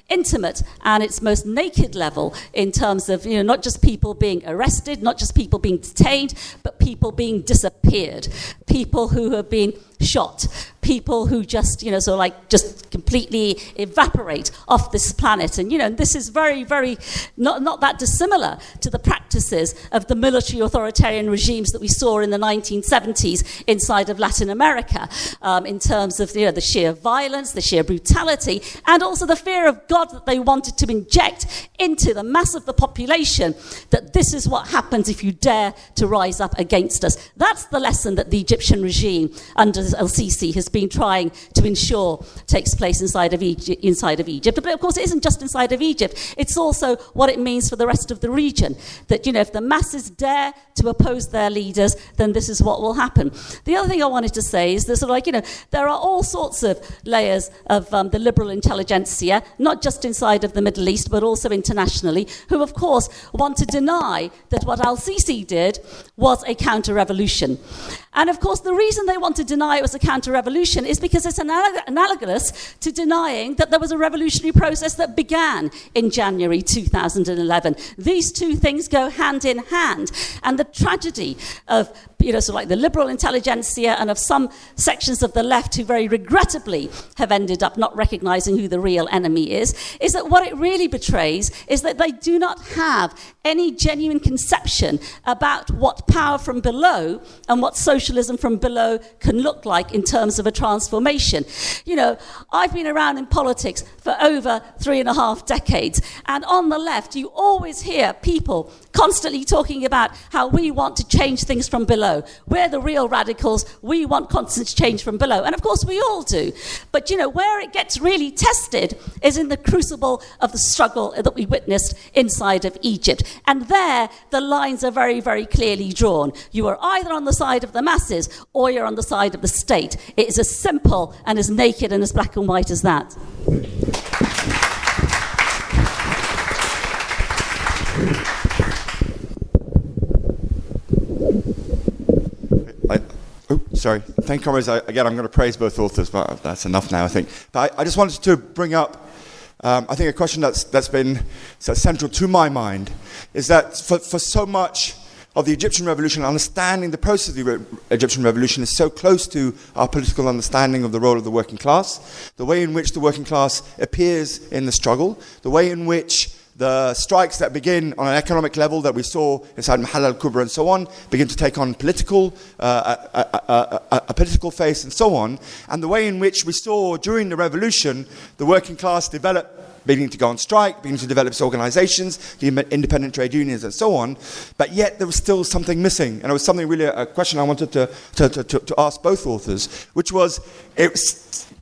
intimate and its most naked level, in terms of not just people being arrested, not just people being detained, but people being disappeared, people who have been shot, people who just just completely evaporate off this planet. And this is very, very not that dissimilar to the practices of the military authoritarian regimes that we saw in the 1970s inside of Latin America, in terms of the sheer violence, the sheer brutality, and also the fear of God that they wanted to inject into the mass of the population, that this is what happens if you dare to rise up against us. That's the lesson that the Egyptian regime under El-Sisi has been trying to ensure takes place inside of Egypt. But of course it isn't just inside of Egypt, it's also what it means for the rest of the region, that if the masses dare to oppose their leaders, then this is what will happen. The other thing I wanted to say is that there are all sorts of layers of the liberal intelligentsia, not just inside of the Middle East but also internationally, who of course want to deny that what Al-Sisi did was a counter-revolution. And of course the reason they want to deny it was a counter-revolution is because it's analogous to denying that there was a revolutionary process that began in January 2011. These two things go hand in hand. And the tragedy of the liberal intelligentsia and of some sections of the left who very regrettably have ended up not recognising who the real enemy is that what it really betrays is that they do not have any genuine conception about what power from below and what socialism from below can look like in terms of a transformation. I've been around in politics for over 3.5 decades, and on the left you always hear people constantly talking about how we want to change things from below. We're the real radicals. We want constant change from below. And of course we all do. But where it gets really tested is in the crucible of the struggle that we witnessed inside of Egypt. And there the lines are very, very clearly drawn. You are either on the side of the masses or you're on the side of the state. It is as simple and as naked and as black and white as that. Sorry. Thank you, comrades. Again, I'm going to praise both authors, but that's enough now, I think. But I just wanted to bring up, I think, a question that's been central to my mind, is that for so much of the Egyptian revolution, understanding the process of the Egyptian revolution is so close to our political understanding of the role of the working class, the way in which the working class appears in the struggle, the way in which the strikes that begin on an economic level that we saw inside Mahal al-Kubra and so on begin to take on political face and so on, and the way in which we saw during the revolution the working class beginning to go on strike, beginning to develop its organizations, the independent trade unions and so on, but yet there was still something missing. And it was something really, a question I wanted to ask both authors, which was,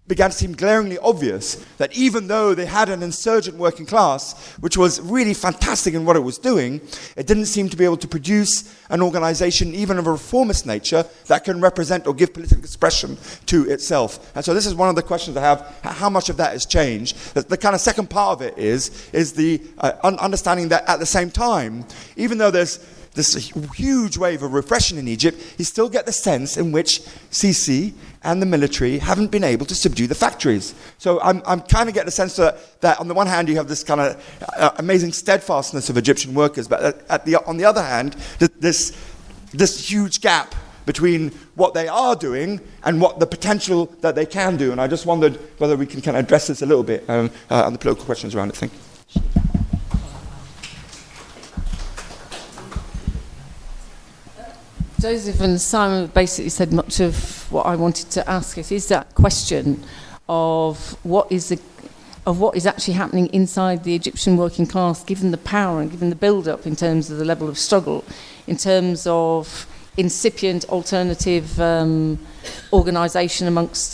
began to seem glaringly obvious that even though they had an insurgent working class, which was really fantastic in what it was doing, it didn't seem to be able to produce an organization, even of a reformist nature, that can represent or give political expression to itself. And so this is one of the questions I have, how much of that has changed? The kind of second part of it is the understanding that at the same time, even though there's this huge wave of repression in Egypt, you still get the sense in which Sisi and the military haven't been able to subdue the factories. So I'm kind of getting the sense that on the one hand you have this kind of amazing steadfastness of Egyptian workers, but on the other hand, this huge gap between what they are doing and what the potential that they can do. And I just wondered whether we can kind of address this a little bit on the political questions around it. Thank you. Joseph and Simon basically said much of what I wanted to ask. It is that question of what is actually happening inside the Egyptian working class, given the power and given the build-up in terms of the level of struggle, in terms of incipient alternative organisation amongst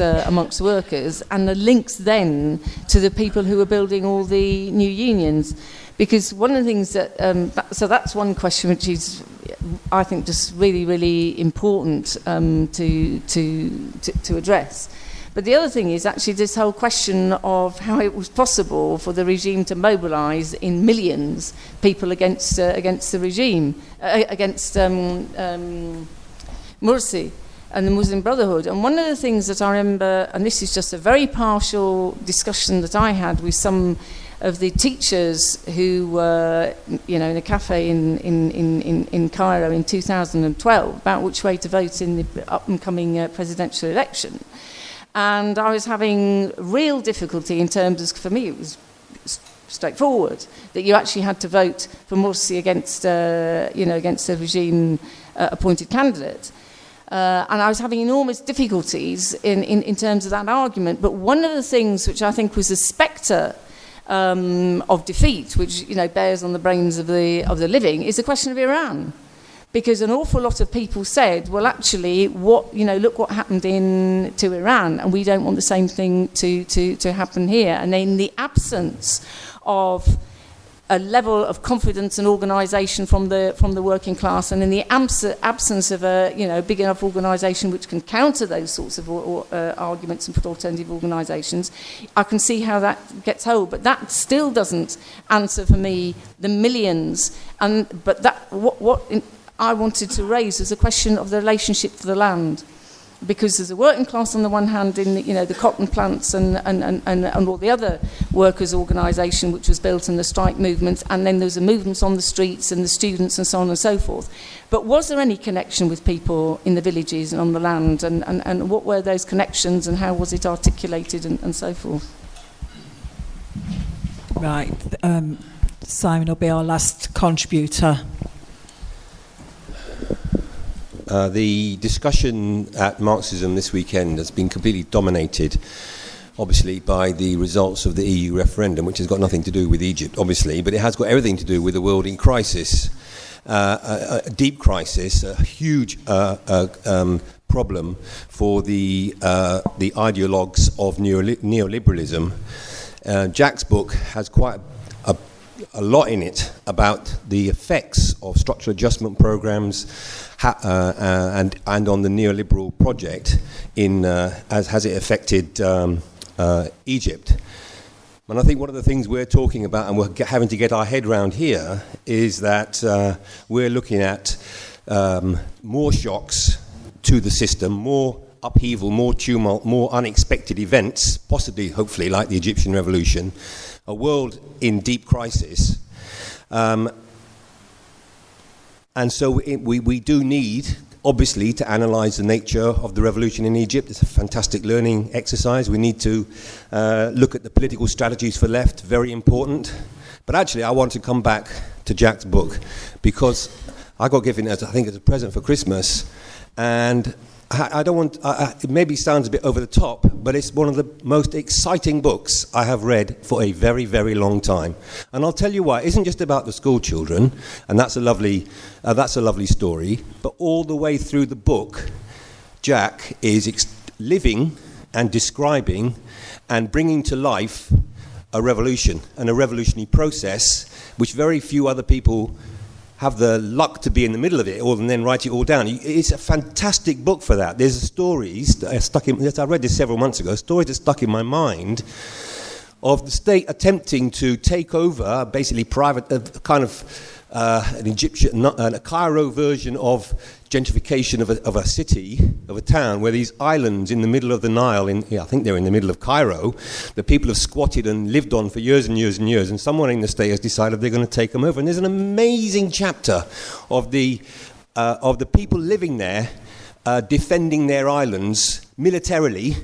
workers, and the links then to the people who are building all the new unions. Because one of the things so that's one question which is, I think, just really, really important to address. But the other thing is actually this whole question of how it was possible for the regime to mobilise in millions people against the regime, against Morsi and the Muslim Brotherhood. And one of the things that I remember, and this is just a very partial discussion that I had with some of the teachers who were, in a cafe in Cairo in 2012 about which way to vote in the up-and-coming presidential election. And I was having real difficulty in terms of, for me, it was straightforward, that you actually had to vote for Morsi against a regime-appointed candidate. And I was having enormous difficulties in terms of that argument. But one of the things which I think was a spectre of defeat, which bears on the brains of the living, is the question of Iran, because an awful lot of people said, well, actually, look what happened to Iran, and we don't want the same thing to happen here. And in the absence of a level of confidence and organisation from the working class, and in the absence of a big enough organisation which can counter those sorts of arguments and put alternative organisations, I can see how that gets hold. But that still doesn't answer for me the millions. But that what I wanted to raise is a question of the relationship to the land. Because there's a working class on the one hand in the cotton plants and all the other workers' organisation which was built in the strike movements, and then there's the movements on the streets and the students and so on and so forth. But was there any connection with people in the villages and on the land, and what were those connections and how was it articulated and so forth? Right. Simon will be our last contributor. The discussion at Marxism this weekend has been completely dominated, obviously, by the results of the EU referendum, which has got nothing to do with Egypt, obviously, but it has got everything to do with the world in crisis, a deep crisis, a huge problem for the ideologues of neoliberalism. Jack's book has quite a lot in it about the effects of structural adjustment programs and on the neoliberal project as has it affected Egypt. And I think one of the things we're talking about and we're having to get our head around here is that we're looking at more shocks to the system, more upheaval, more tumult, more unexpected events, possibly, hopefully, like the Egyptian revolution, a world in deep crisis. And so we do need, obviously, to analyse the nature of the revolution in Egypt. It's a fantastic learning exercise. We need to look at the political strategies for left, very important. But actually, I want to come back to Jack's book because I got given it, I think, as a present for Christmas. And I don't want, it maybe sounds a bit over the top, but it's one of the most exciting books I have read for a very, very long time. And I'll tell you why. It isn't just about the school children, and that's a lovely story, but all the way through the book, Jack is living and describing and bringing to life a revolution and a revolutionary process which very few other people have the luck to be in the middle of it all and then write it all down. It's a fantastic book for that. There's stories that are stuck in, I read this several months ago, stories that stuck in my mind of the state attempting to take over, basically private, an Egyptian, a Cairo version of gentrification of a city, of a town, where these islands in the middle of the Nile, I think they're in the middle of Cairo, that people have squatted and lived on for years and years and years, and someone in the state has decided they're going to take them over. And there's an amazing chapter of the people living there, defending their islands militarily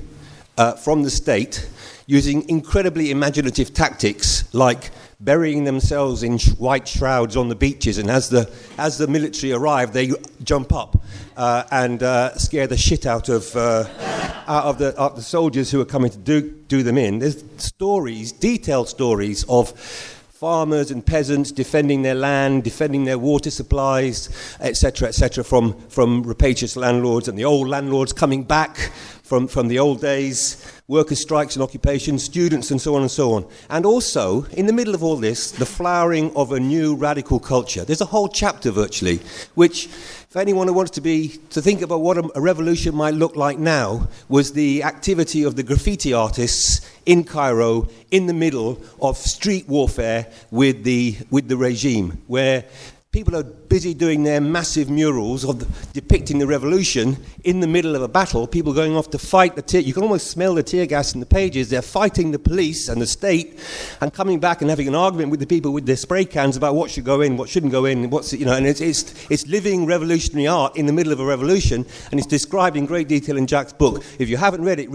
from the state, using incredibly imaginative tactics like burying themselves in white shrouds on the beaches, and as the military arrive, they jump up and scare the shit out of the soldiers who are coming to do them in. There's stories, detailed stories of farmers and peasants defending their land, defending their water supplies, etc., from rapacious landlords, and the old landlords coming back from the old days, workers' strikes and occupations, students, and so on and so on. And also, in the middle of all this, the flowering of a new radical culture. There's a whole chapter, virtually, which, if anyone who wants to think about what a revolution might look like now, was the activity of the graffiti artists in Cairo in the middle of street warfare with the regime, where people are busy doing their massive murals depicting the revolution in the middle of a battle, people going off to fight you can almost smell the tear gas in the pages. They're fighting the police and the state and coming back and having an argument with the people with their spray cans about what should go in, what shouldn't go in, and it's living revolutionary art in the middle of a revolution, and it's described in great detail in Jack's book. If you haven't read it,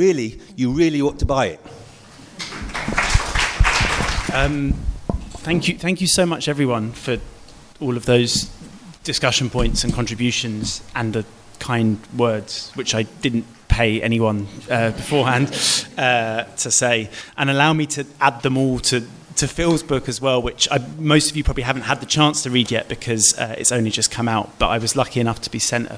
you really ought to buy it. Thank you so much, everyone, for all of those discussion points and contributions and the kind words, which I didn't pay anyone beforehand to say, and allow me to add them all to Phil's book as well, which most of you probably haven't had the chance to read yet because it's only just come out, but I was lucky enough to be sent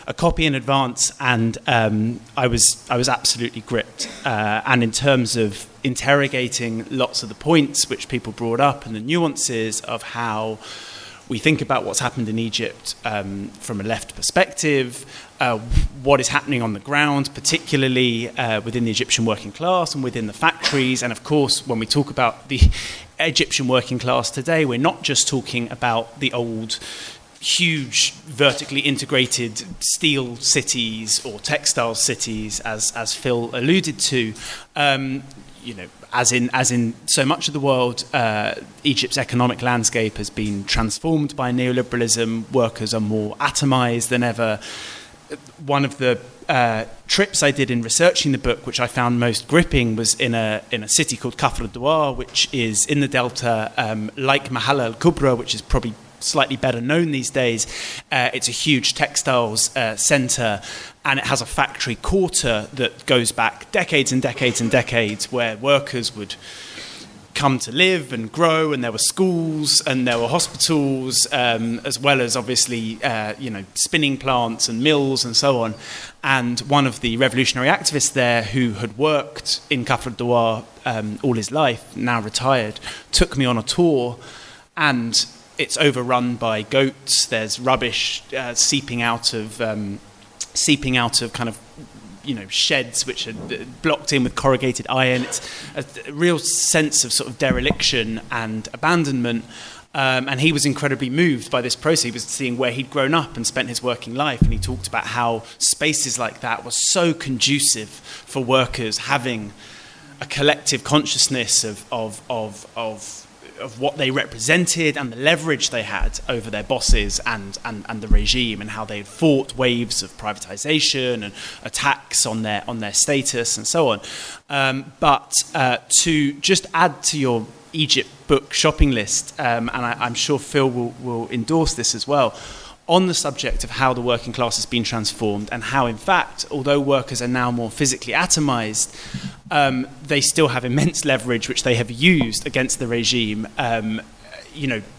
a copy in advance, and I was absolutely gripped. And in terms of interrogating lots of the points which people brought up and the nuances of how we think about what's happened in Egypt from a left perspective, what is happening on the ground, particularly within the Egyptian working class and within the factories. And of course, when we talk about the Egyptian working class today, we're not just talking about the old, huge, vertically integrated steel cities or textile cities, as Phil alluded to. As in so much of the world, Egypt's economic landscape has been transformed by neoliberalism. Workers are more atomized than ever. One of the trips I did in researching the book, which I found most gripping, was in a city called Kafr al-Douar, which is in the Delta, like Mahalla al-Kubra, which is probably slightly better known these days. It's a huge textiles centre, and it has a factory quarter that goes back decades and decades and decades, where workers would come to live and grow, and there were schools and there were hospitals, as well as obviously spinning plants and mills and so on. And one of the revolutionary activists there, who had worked in Kafr al-Douar all his life, now retired, took me on a tour, and it's overrun by goats. There's rubbish seeping out of kind of sheds which are blocked in with corrugated iron. It's a real sense of sort of dereliction and abandonment. And he was incredibly moved by this process. He was seeing where he'd grown up and spent his working life, and he talked about how spaces like that were so conducive for workers having a collective consciousness of what they represented and the leverage they had over their bosses and the regime, and how they had fought waves of privatization and attacks on their status and so on. But to just add to your Egypt book shopping list, and I'm sure Phil will endorse this as well, on the subject of how the working class has been transformed, and how, in fact, although workers are now more physically atomized, they still have immense leverage which they have used against the regime.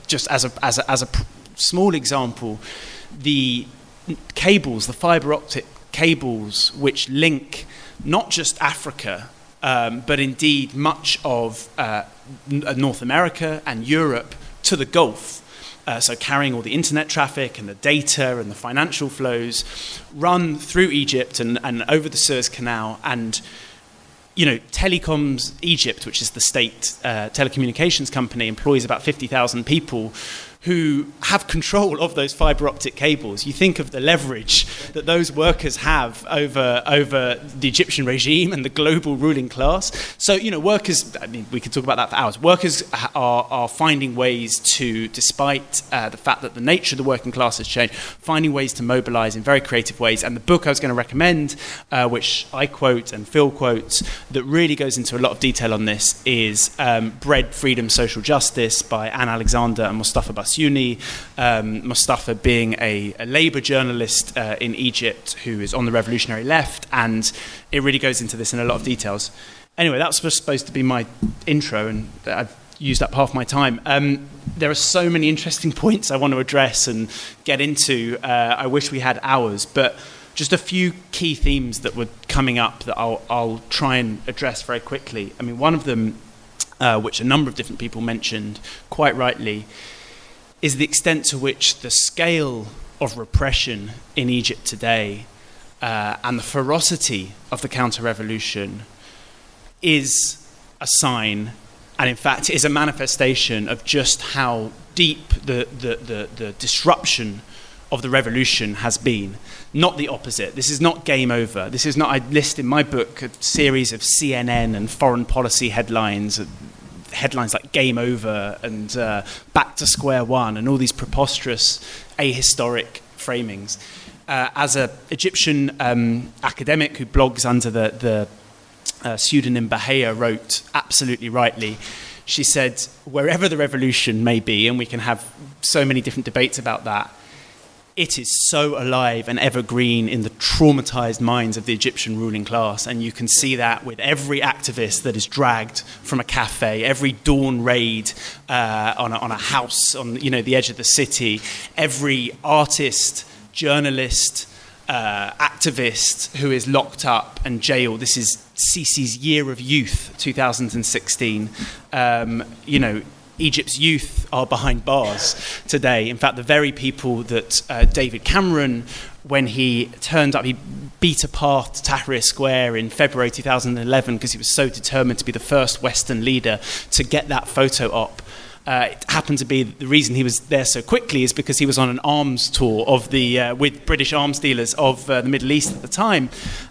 Just as a small example, the cables, the fiber optic cables, which link not just Africa, but indeed much of North America and Europe to the Gulf. So carrying all the internet traffic and the data and the financial flows, run through Egypt and over the Suez Canal. And Telecoms Egypt, which is the state telecommunications company, employs about 50,000 people who have control of those fibre optic cables. You think of the leverage that those workers have over the Egyptian regime and the global ruling class. So, workers, we could talk about that for hours. Workers are finding ways to, despite the fact that the nature of the working class has changed, finding ways to mobilise in very creative ways. And the book I was going to recommend, which I quote and Phil quotes, that really goes into a lot of detail on this, is Brid, Freedom, Social Justice by Anne Alexander and Mustafa Basuni. Mustafa being a Labour journalist in Egypt who is on the revolutionary left, and it really goes into this in a lot of details. Anyway, that was supposed to be my intro, and I've used up half my time. There are so many interesting points I want to address and get into. I wish we had hours, but just a few key themes that were coming up that I'll try and address very quickly. I mean, one of them, which a number of different people mentioned quite rightly, is the extent to which the scale of repression in Egypt today and the ferocity of the counter-revolution is a sign, and in fact is a manifestation of just how deep the disruption of the revolution has been. Not the opposite. This is not game over. This is not, I list in my book a series of CNN and foreign policy headlines like game over and back to square one and all these preposterous ahistoric framings. As an Egyptian academic who blogs under the pseudonym behaviour wrote absolutely rightly, she said, wherever the revolution may be, and we can have so many different debates about that, it is so alive and evergreen in the traumatized minds of the Egyptian ruling class. And you can see that with every activist that is dragged from a cafe, every dawn raid on a house on the edge of the city, every artist, journalist, activist who is locked up and jailed. This is Sisi's Year of Youth, 2016. Egypt's youth are behind bars today. In fact, the very people that David Cameron, when he turned up, he beat apart Tahrir Square in February 2011 because he was so determined to be the first Western leader to get that photo op. It happened to be the reason he was there so quickly is because he was on an arms tour of with British arms dealers of the Middle East at the time,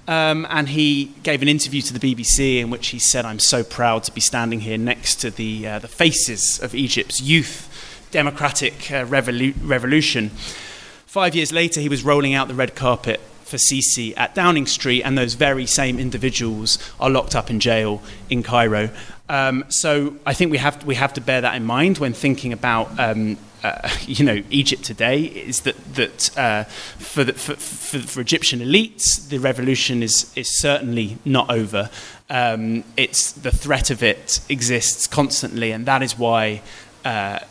and he gave an interview to the BBC in which he said, "I'm so proud to be standing here next to the faces of Egypt's youth democratic revolution." 5 years later, he was rolling out the red carpet for Sisi at Downing Street, and those very same individuals are locked up in jail in Cairo. So I think we have to bear that in mind when thinking about Egypt today. Is that for Egyptian elites, the revolution is certainly not over. It's the threat of it exists constantly, and that is why the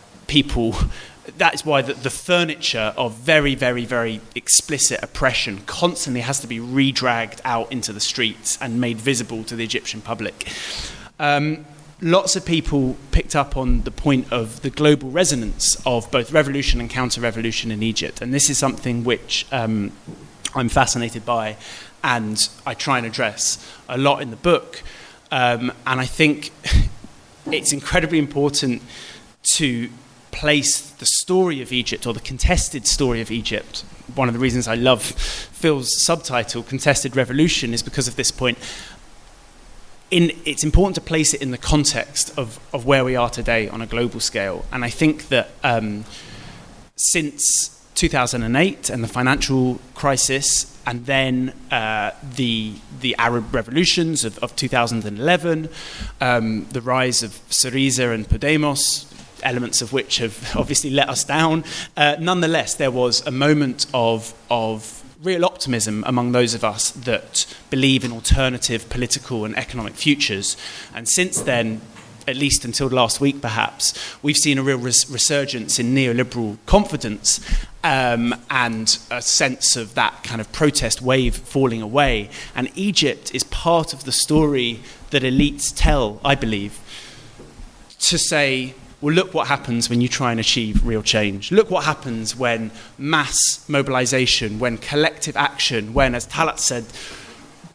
furniture of very, very, very explicit oppression constantly has to be re-dragged out into the streets and made visible to the Egyptian public. Lots of people picked up on the point of the global resonance of both revolution and counter-revolution in Egypt, and this is something which I'm fascinated by, and I try and address a lot in the book. And I think it's incredibly important to place the story of Egypt, or the contested story of Egypt. One of the reasons I love Phil's subtitle, Contested Revolution, is because of this point. It's important to place it in the context of where we are today on a global scale. And I think that since 2008 and the financial crisis, and then the Arab revolutions of 2011, the rise of Syriza and Podemos, elements of which have obviously let us down, nonetheless, there was a moment of real optimism among those of us that believe in alternative political and economic futures. And since then, at least until last week perhaps, we've seen a real resurgence in neoliberal confidence and a sense of that kind of protest wave falling away. And Egypt is part of the story that elites tell, I believe, to say, well, look what happens when you try and achieve real change. Look what happens when mass mobilization, when collective action, when, as Talat said,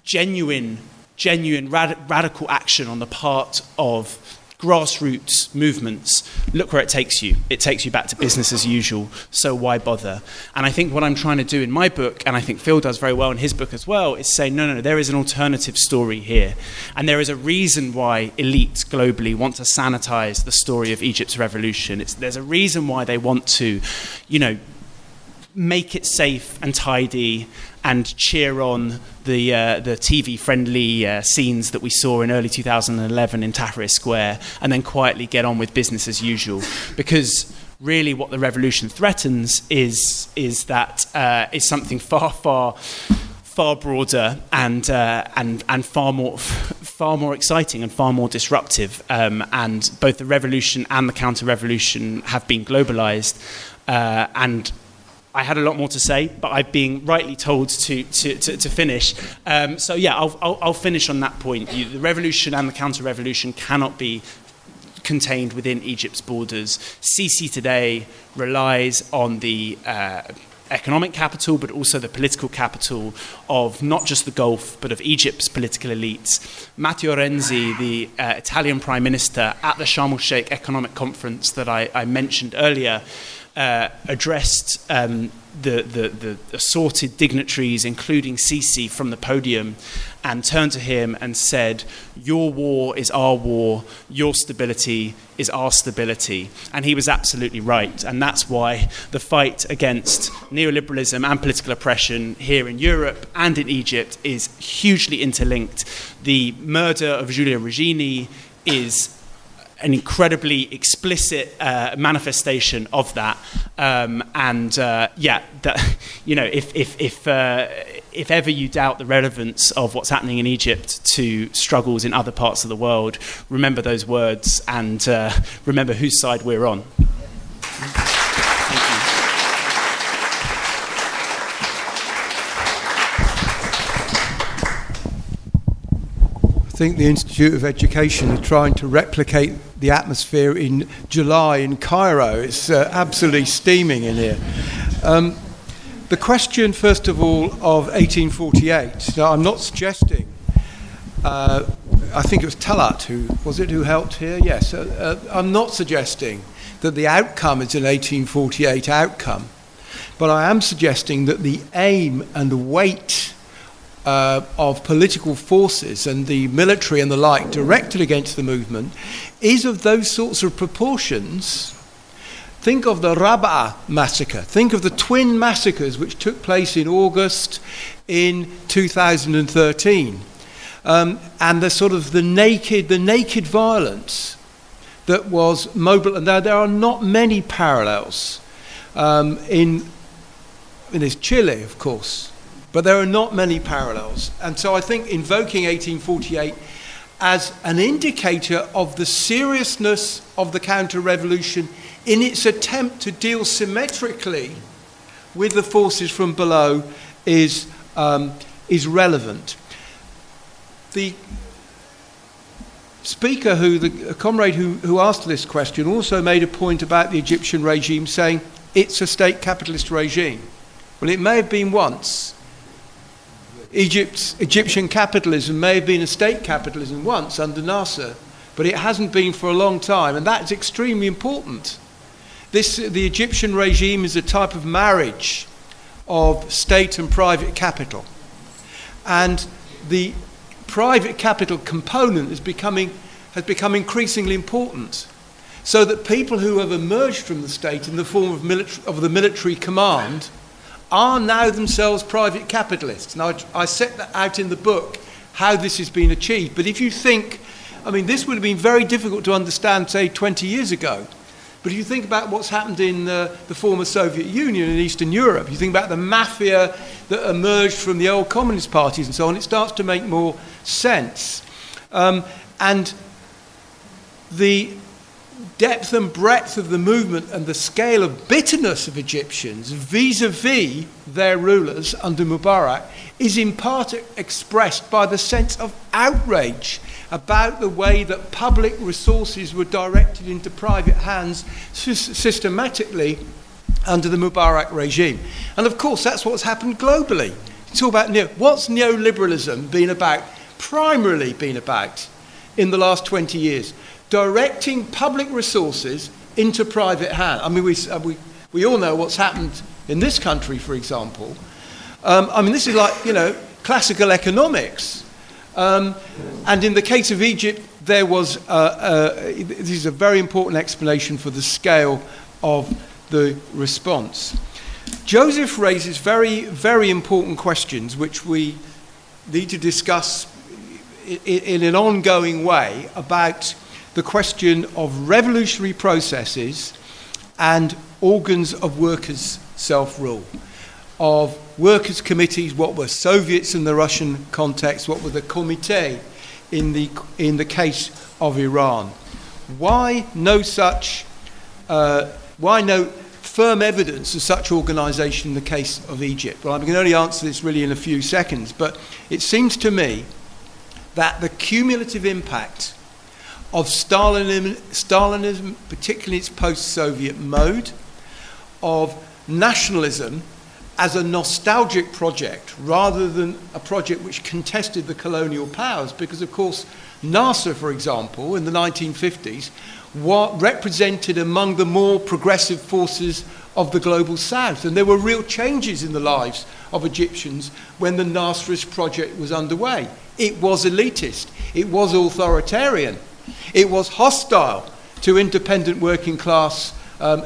genuine genuine radical action on the part of grassroots movements, look where it takes you. It takes you back to business as usual, so why bother? And I think what I'm trying to do in my book, and I think Phil does very well in his book as well, is say, no, there is an alternative story here. And there is a reason why elites globally want to sanitize the story of Egypt's revolution. There's a reason why they want to, make it safe and tidy and cheer on the TV-friendly scenes that we saw in early 2011 in Tahrir Square, and then quietly get on with business as usual. Because really, what the revolution threatens is something far broader and far more exciting and far more disruptive. And both the revolution and the counter-revolution have been globalized, and I had a lot more to say, but I've been rightly told to finish. So yeah, I'll finish on that point. The revolution and the counter-revolution cannot be contained within Egypt's borders. Sisi today relies on the economic capital, but also the political capital of not just the Gulf, but of Egypt's political elites. Matteo Renzi, the Italian Prime Minister, at the Sharm el-Sheikh Economic Conference that I mentioned earlier, addressed the assorted dignitaries, including Sisi, from the podium, and turned to him and said, "Your war is our war, your stability is our stability." And he was absolutely right. And that's why the fight against neoliberalism and political oppression here in Europe and in Egypt is hugely interlinked. The murder of Giulio Regeni is an incredibly explicit manifestation of that, if ever you doubt the relevance of what's happening in Egypt to struggles in other parts of the world, remember those words and remember whose side we're on. I think the Institute of Education are trying to replicate the atmosphere in July in Cairo. It's absolutely steaming in here. The question, first of all, of 1848. Now, I'm not suggesting, I think it was Talat who helped here? Yes. I'm not suggesting that the outcome is an 1848 outcome, but I am suggesting that the aim and the weight of political forces and the military and the like directed against the movement is of those sorts of proportions. Think of the Rabaa massacre. Think of the twin massacres which took place in August in 2013, and the sort of the naked violence that was mobile. And there are not many parallels in this Chile, of course. But there are not many parallels. And so I think invoking 1848 as an indicator of the seriousness of the counter-revolution in its attempt to deal symmetrically with the forces from below is relevant. The speaker, a comrade who asked this question, also made a point about the Egyptian regime, saying it's a state capitalist regime. Well, it may have been once. Egyptian capitalism may have been a state capitalism once under Nasser, but it hasn't been for a long time, and that's extremely important. The Egyptian regime is a type of marriage of state and private capital, and the private capital component has become increasingly important, so that people who have emerged from the state in the form of the military command are now themselves private capitalists. Now, I set that out in the book, how this has been achieved. But if you think, this would have been very difficult to understand, say, 20 years ago. But if you think about what's happened in the former Soviet Union in Eastern Europe, you think about the mafia that emerged from the old communist parties and so on, it starts to make more sense. And the depth and breadth of the movement and the scale of bitterness of Egyptians vis-a-vis their rulers under Mubarak is in part expressed by the sense of outrage about the way that public resources were directed into private hands systematically under the Mubarak regime. And of course that's what's happened globally. It's all about what's neoliberalism been about? primarily been about in the last 20 years, directing public resources into private hands. I mean, we all know what's happened in this country, for example. I mean, this is like, classical economics. And in the case of Egypt, there was, this is a very important explanation for the scale of the response. Joseph raises very, very important questions which we need to discuss in an ongoing way about the question of revolutionary processes and organs of workers' self-rule, of workers' committees, what were Soviets in the Russian context, what were the Comité in the case of Iran. Why no firm evidence of such organisation in the case of Egypt? Well, I can only answer this really in a few seconds, but it seems to me that the cumulative impact of Stalinism, particularly its post-Soviet mode, of nationalism as a nostalgic project rather than a project which contested the colonial powers, because of course Nasser, for example, in the 1950s, represented among the more progressive forces of the global south, and there were real changes in the lives of Egyptians when the Nasserist project was underway. It was elitist, it was authoritarian, it was hostile to independent working class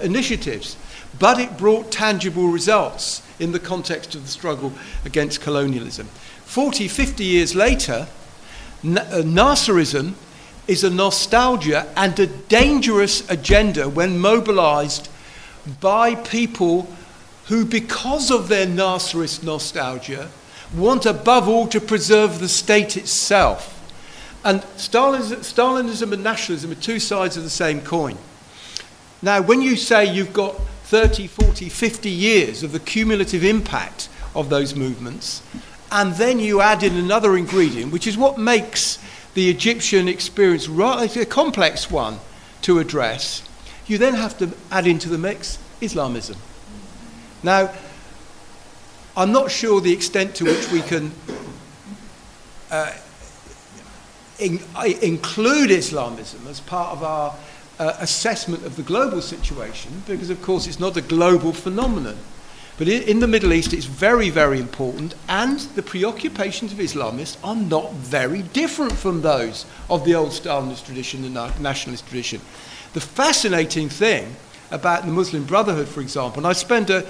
initiatives, but it brought tangible results in the context of the struggle against colonialism. 40, 50 years later, Nasserism is a nostalgia and a dangerous agenda when mobilized by people who, because of their Nasserist nostalgia, want above all to preserve the state itself. And Stalinism and nationalism are two sides of the same coin. Now, when you say you've got 30, 40, 50 years of the cumulative impact of those movements, and then you add in another ingredient, which is what makes the Egyptian experience rather a complex one to address, you then have to add into the mix Islamism. Now, I'm not sure the extent to which we can include Islamism as part of our assessment of the global situation, because of course it's not a global phenomenon. But in the Middle East it's very, very important, and the preoccupations of Islamists are not very different from those of the old Stalinist tradition and nationalist tradition. The fascinating thing about the Muslim Brotherhood, for example, and I spend a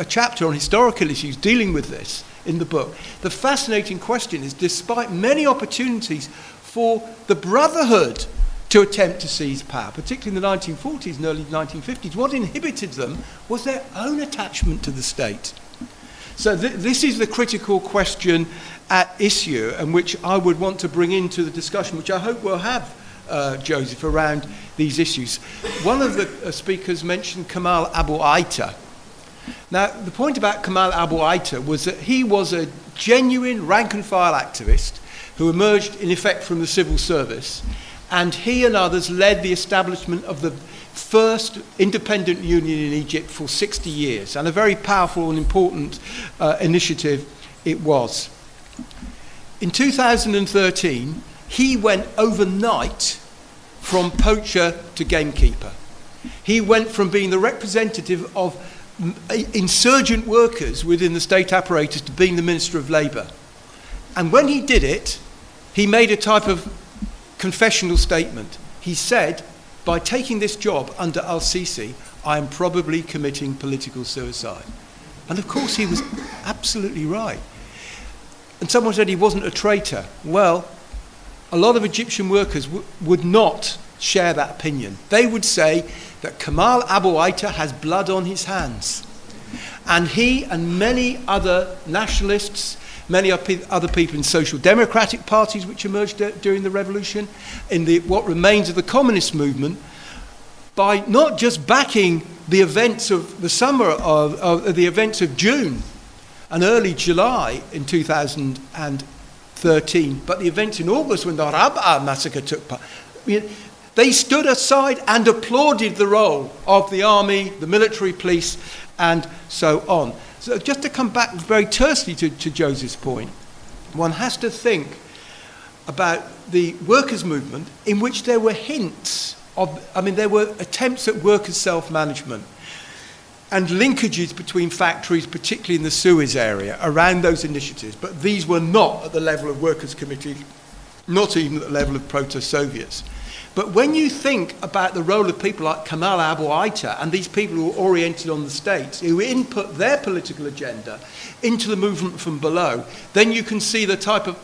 chapter on historical issues dealing with this in the book. The fascinating question is, despite many opportunities for the Brotherhood to attempt to seize power, particularly in the 1940s and early 1950s, what inhibited them was their own attachment to the state. So this is the critical question at issue, and which I would want to bring into the discussion, which I hope we'll have, Joseph, around these issues. One of the speakers mentioned Kemal Abu Aita. Now, the point about Kemal Abu Aita was that he was a genuine rank-and-file activist who emerged, in effect, from the civil service, and he and others led the establishment of the first independent union in Egypt for 60 years, and a very powerful and important initiative it was. In 2013, he went overnight from poacher to gamekeeper. He went from being the representative of insurgent workers within the state apparatus to being the Minister of Labour. And when he did it, he made a type of confessional statement. He said, by taking this job under al-Sisi, I am probably committing political suicide. And of course he was absolutely right. And someone said he wasn't a traitor. Well, a lot of Egyptian workers would not share that opinion. They would say that Kemal Abu Aita has blood on his hands. And he and many other nationalists, many other people in social democratic parties which emerged during the revolution, in what remains of the communist movement, by not just backing the events of the summer of the events of June and early July in 2013, but the events in August when the Rab'a massacre took place. They stood aside and applauded the role of the army, the military police, and so on. So just to come back very tersely to Joseph's point, one has to think about the workers' movement in which there were hints there were attempts at workers' self-management and linkages between factories, particularly in the Suez area, around those initiatives. But these were not at the level of workers' committees, not even at the level of proto-Soviets. But when you think about the role of people like Kemal Abu Aita and these people who are oriented on the states, who input their political agenda into the movement from below, then you can see the type of,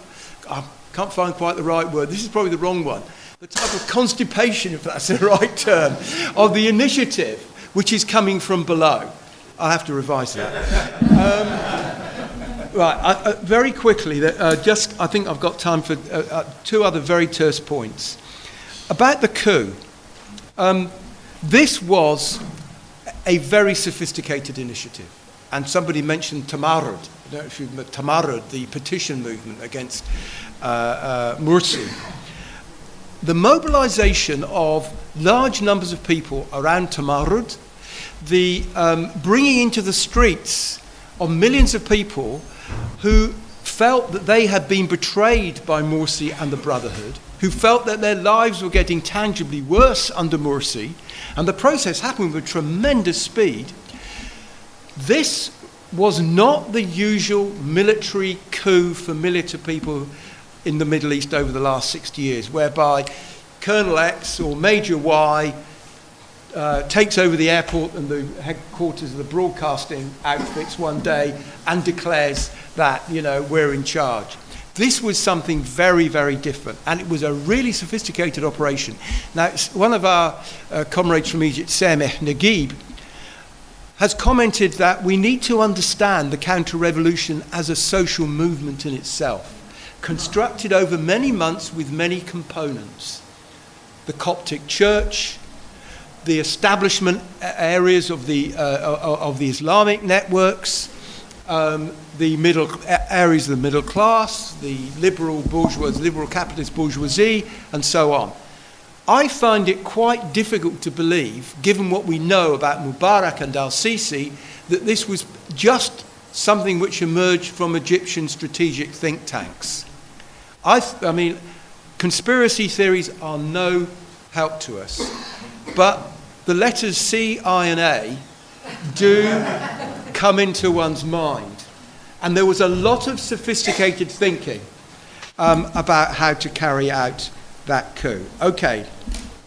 I can't find quite the right word, this is probably the wrong one, the type of constipation, if that's the right term, of the initiative which is coming from below. I'll have to revise that. Very quickly, I think I've got time for two other very terse points. About the coup, this was a very sophisticated initiative. And somebody mentioned Tamarud, I don't know if you've met Tamarud, the petition movement against Morsi. The mobilization of large numbers of people around Tamarud, the bringing into the streets of millions of people who felt that they had been betrayed by Morsi and the Brotherhood, who felt that their lives were getting tangibly worse under Morsi, and the process happened with tremendous speed. This was not the usual military coup familiar to people in the Middle East over the last 60 years, whereby Colonel X or Major Y takes over the airport and the headquarters of the broadcasting outfits one day and declares that, we're in charge. This was something very, very different, and it was a really sophisticated operation. Now, one of our comrades from Egypt, Sameh Naguib, has commented that we need to understand the counter-revolution as a social movement in itself, constructed over many months with many components. The Coptic Church, the establishment areas of the Islamic networks, the areas of the middle class, the liberal capitalist bourgeoisie, and so on. I find it quite difficult to believe, given what we know about Mubarak and al-Sisi, that this was just something which emerged from Egyptian strategic think tanks. I mean, conspiracy theories are no help to us, but the letters C, I, and A do come into one's mind. And there was a lot of sophisticated thinking about how to carry out that coup. Okay,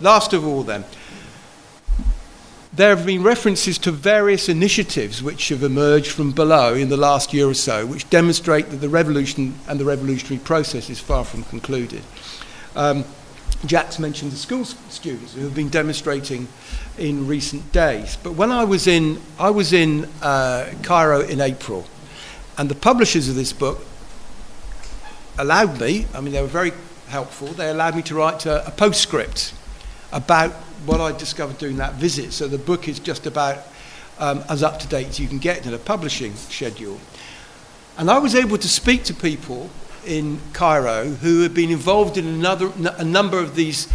last of all then. There have been references to various initiatives which have emerged from below in the last year or so, which demonstrate that the revolution and the revolutionary process is far from concluded. Jack's mentioned the school students who have been demonstrating in recent days. But when I was in Cairo in April, and the publishers of this book allowed me, they were very helpful, they allowed me to write a postscript about what I discovered during that visit. So the book is just about as up to date as you can get in a publishing schedule. And I was able to speak to people in Cairo who had been involved in a number of these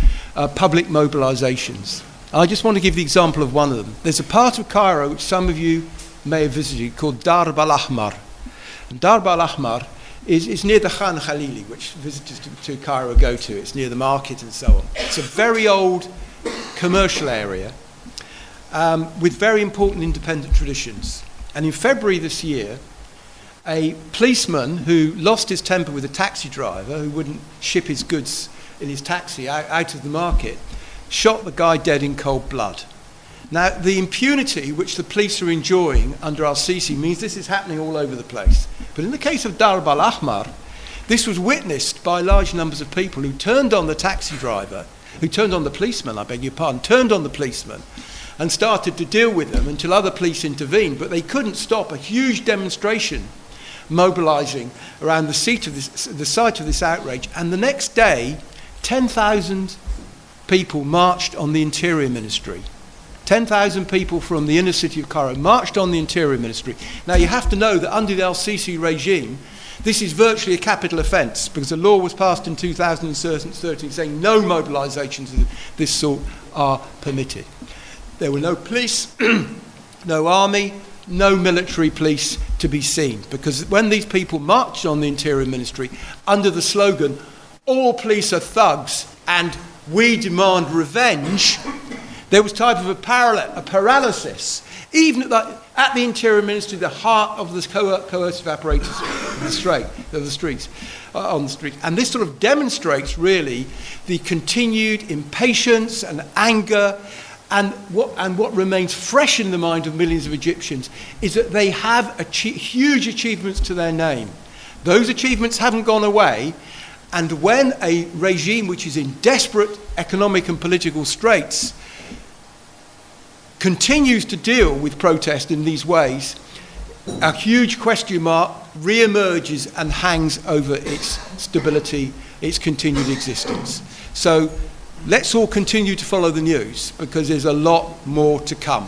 public mobilizations. I just want to give the example of one of them. There's a part of Cairo which some of you may have visited called Darb al-Ahmar. And Darb al-Ahmar is near the Khan Khalili, which visitors to Cairo go to. It's near the market and so on. It's a very old commercial area with very important independent traditions. And in February this year, a policeman who lost his temper with a taxi driver who wouldn't ship his goods in his taxi out of the market shot the guy dead in cold blood. Now, the impunity which the police are enjoying under al-Sisi means this is happening all over the place. But in the case of Darb al-Ahmar, this was witnessed by large numbers of people who turned on the taxi driver, who turned on the policeman, turned on the policeman and started to deal with them until other police intervened, but they couldn't stop a huge demonstration mobilizing around the site of this outrage. And the next day, 10,000 people marched on the Interior Ministry. 10,000 people from the inner city of Cairo marched on the Interior Ministry. Now, you have to know that under the al-Sisi regime, this is virtually a capital offence, because a law was passed in 2013 saying no mobilisations of this sort are permitted. There were no police, no army, no military police to be seen, because when these people marched on the Interior Ministry under the slogan, all police are thugs and we demand revenge, there was type of a paralysis, even at the Interior Ministry, the heart of this coercive apparatus of the streets, on the street. And this sort of demonstrates really the continued impatience and anger, and what remains fresh in the mind of millions of Egyptians is that they have huge achievements to their name. Those achievements haven't gone away, and when a regime which is in desperate economic and political straits continues to deal with protest in these ways, a huge question mark re-emerges and hangs over its stability, its continued existence. So let's all continue to follow the news, because there's a lot more to come.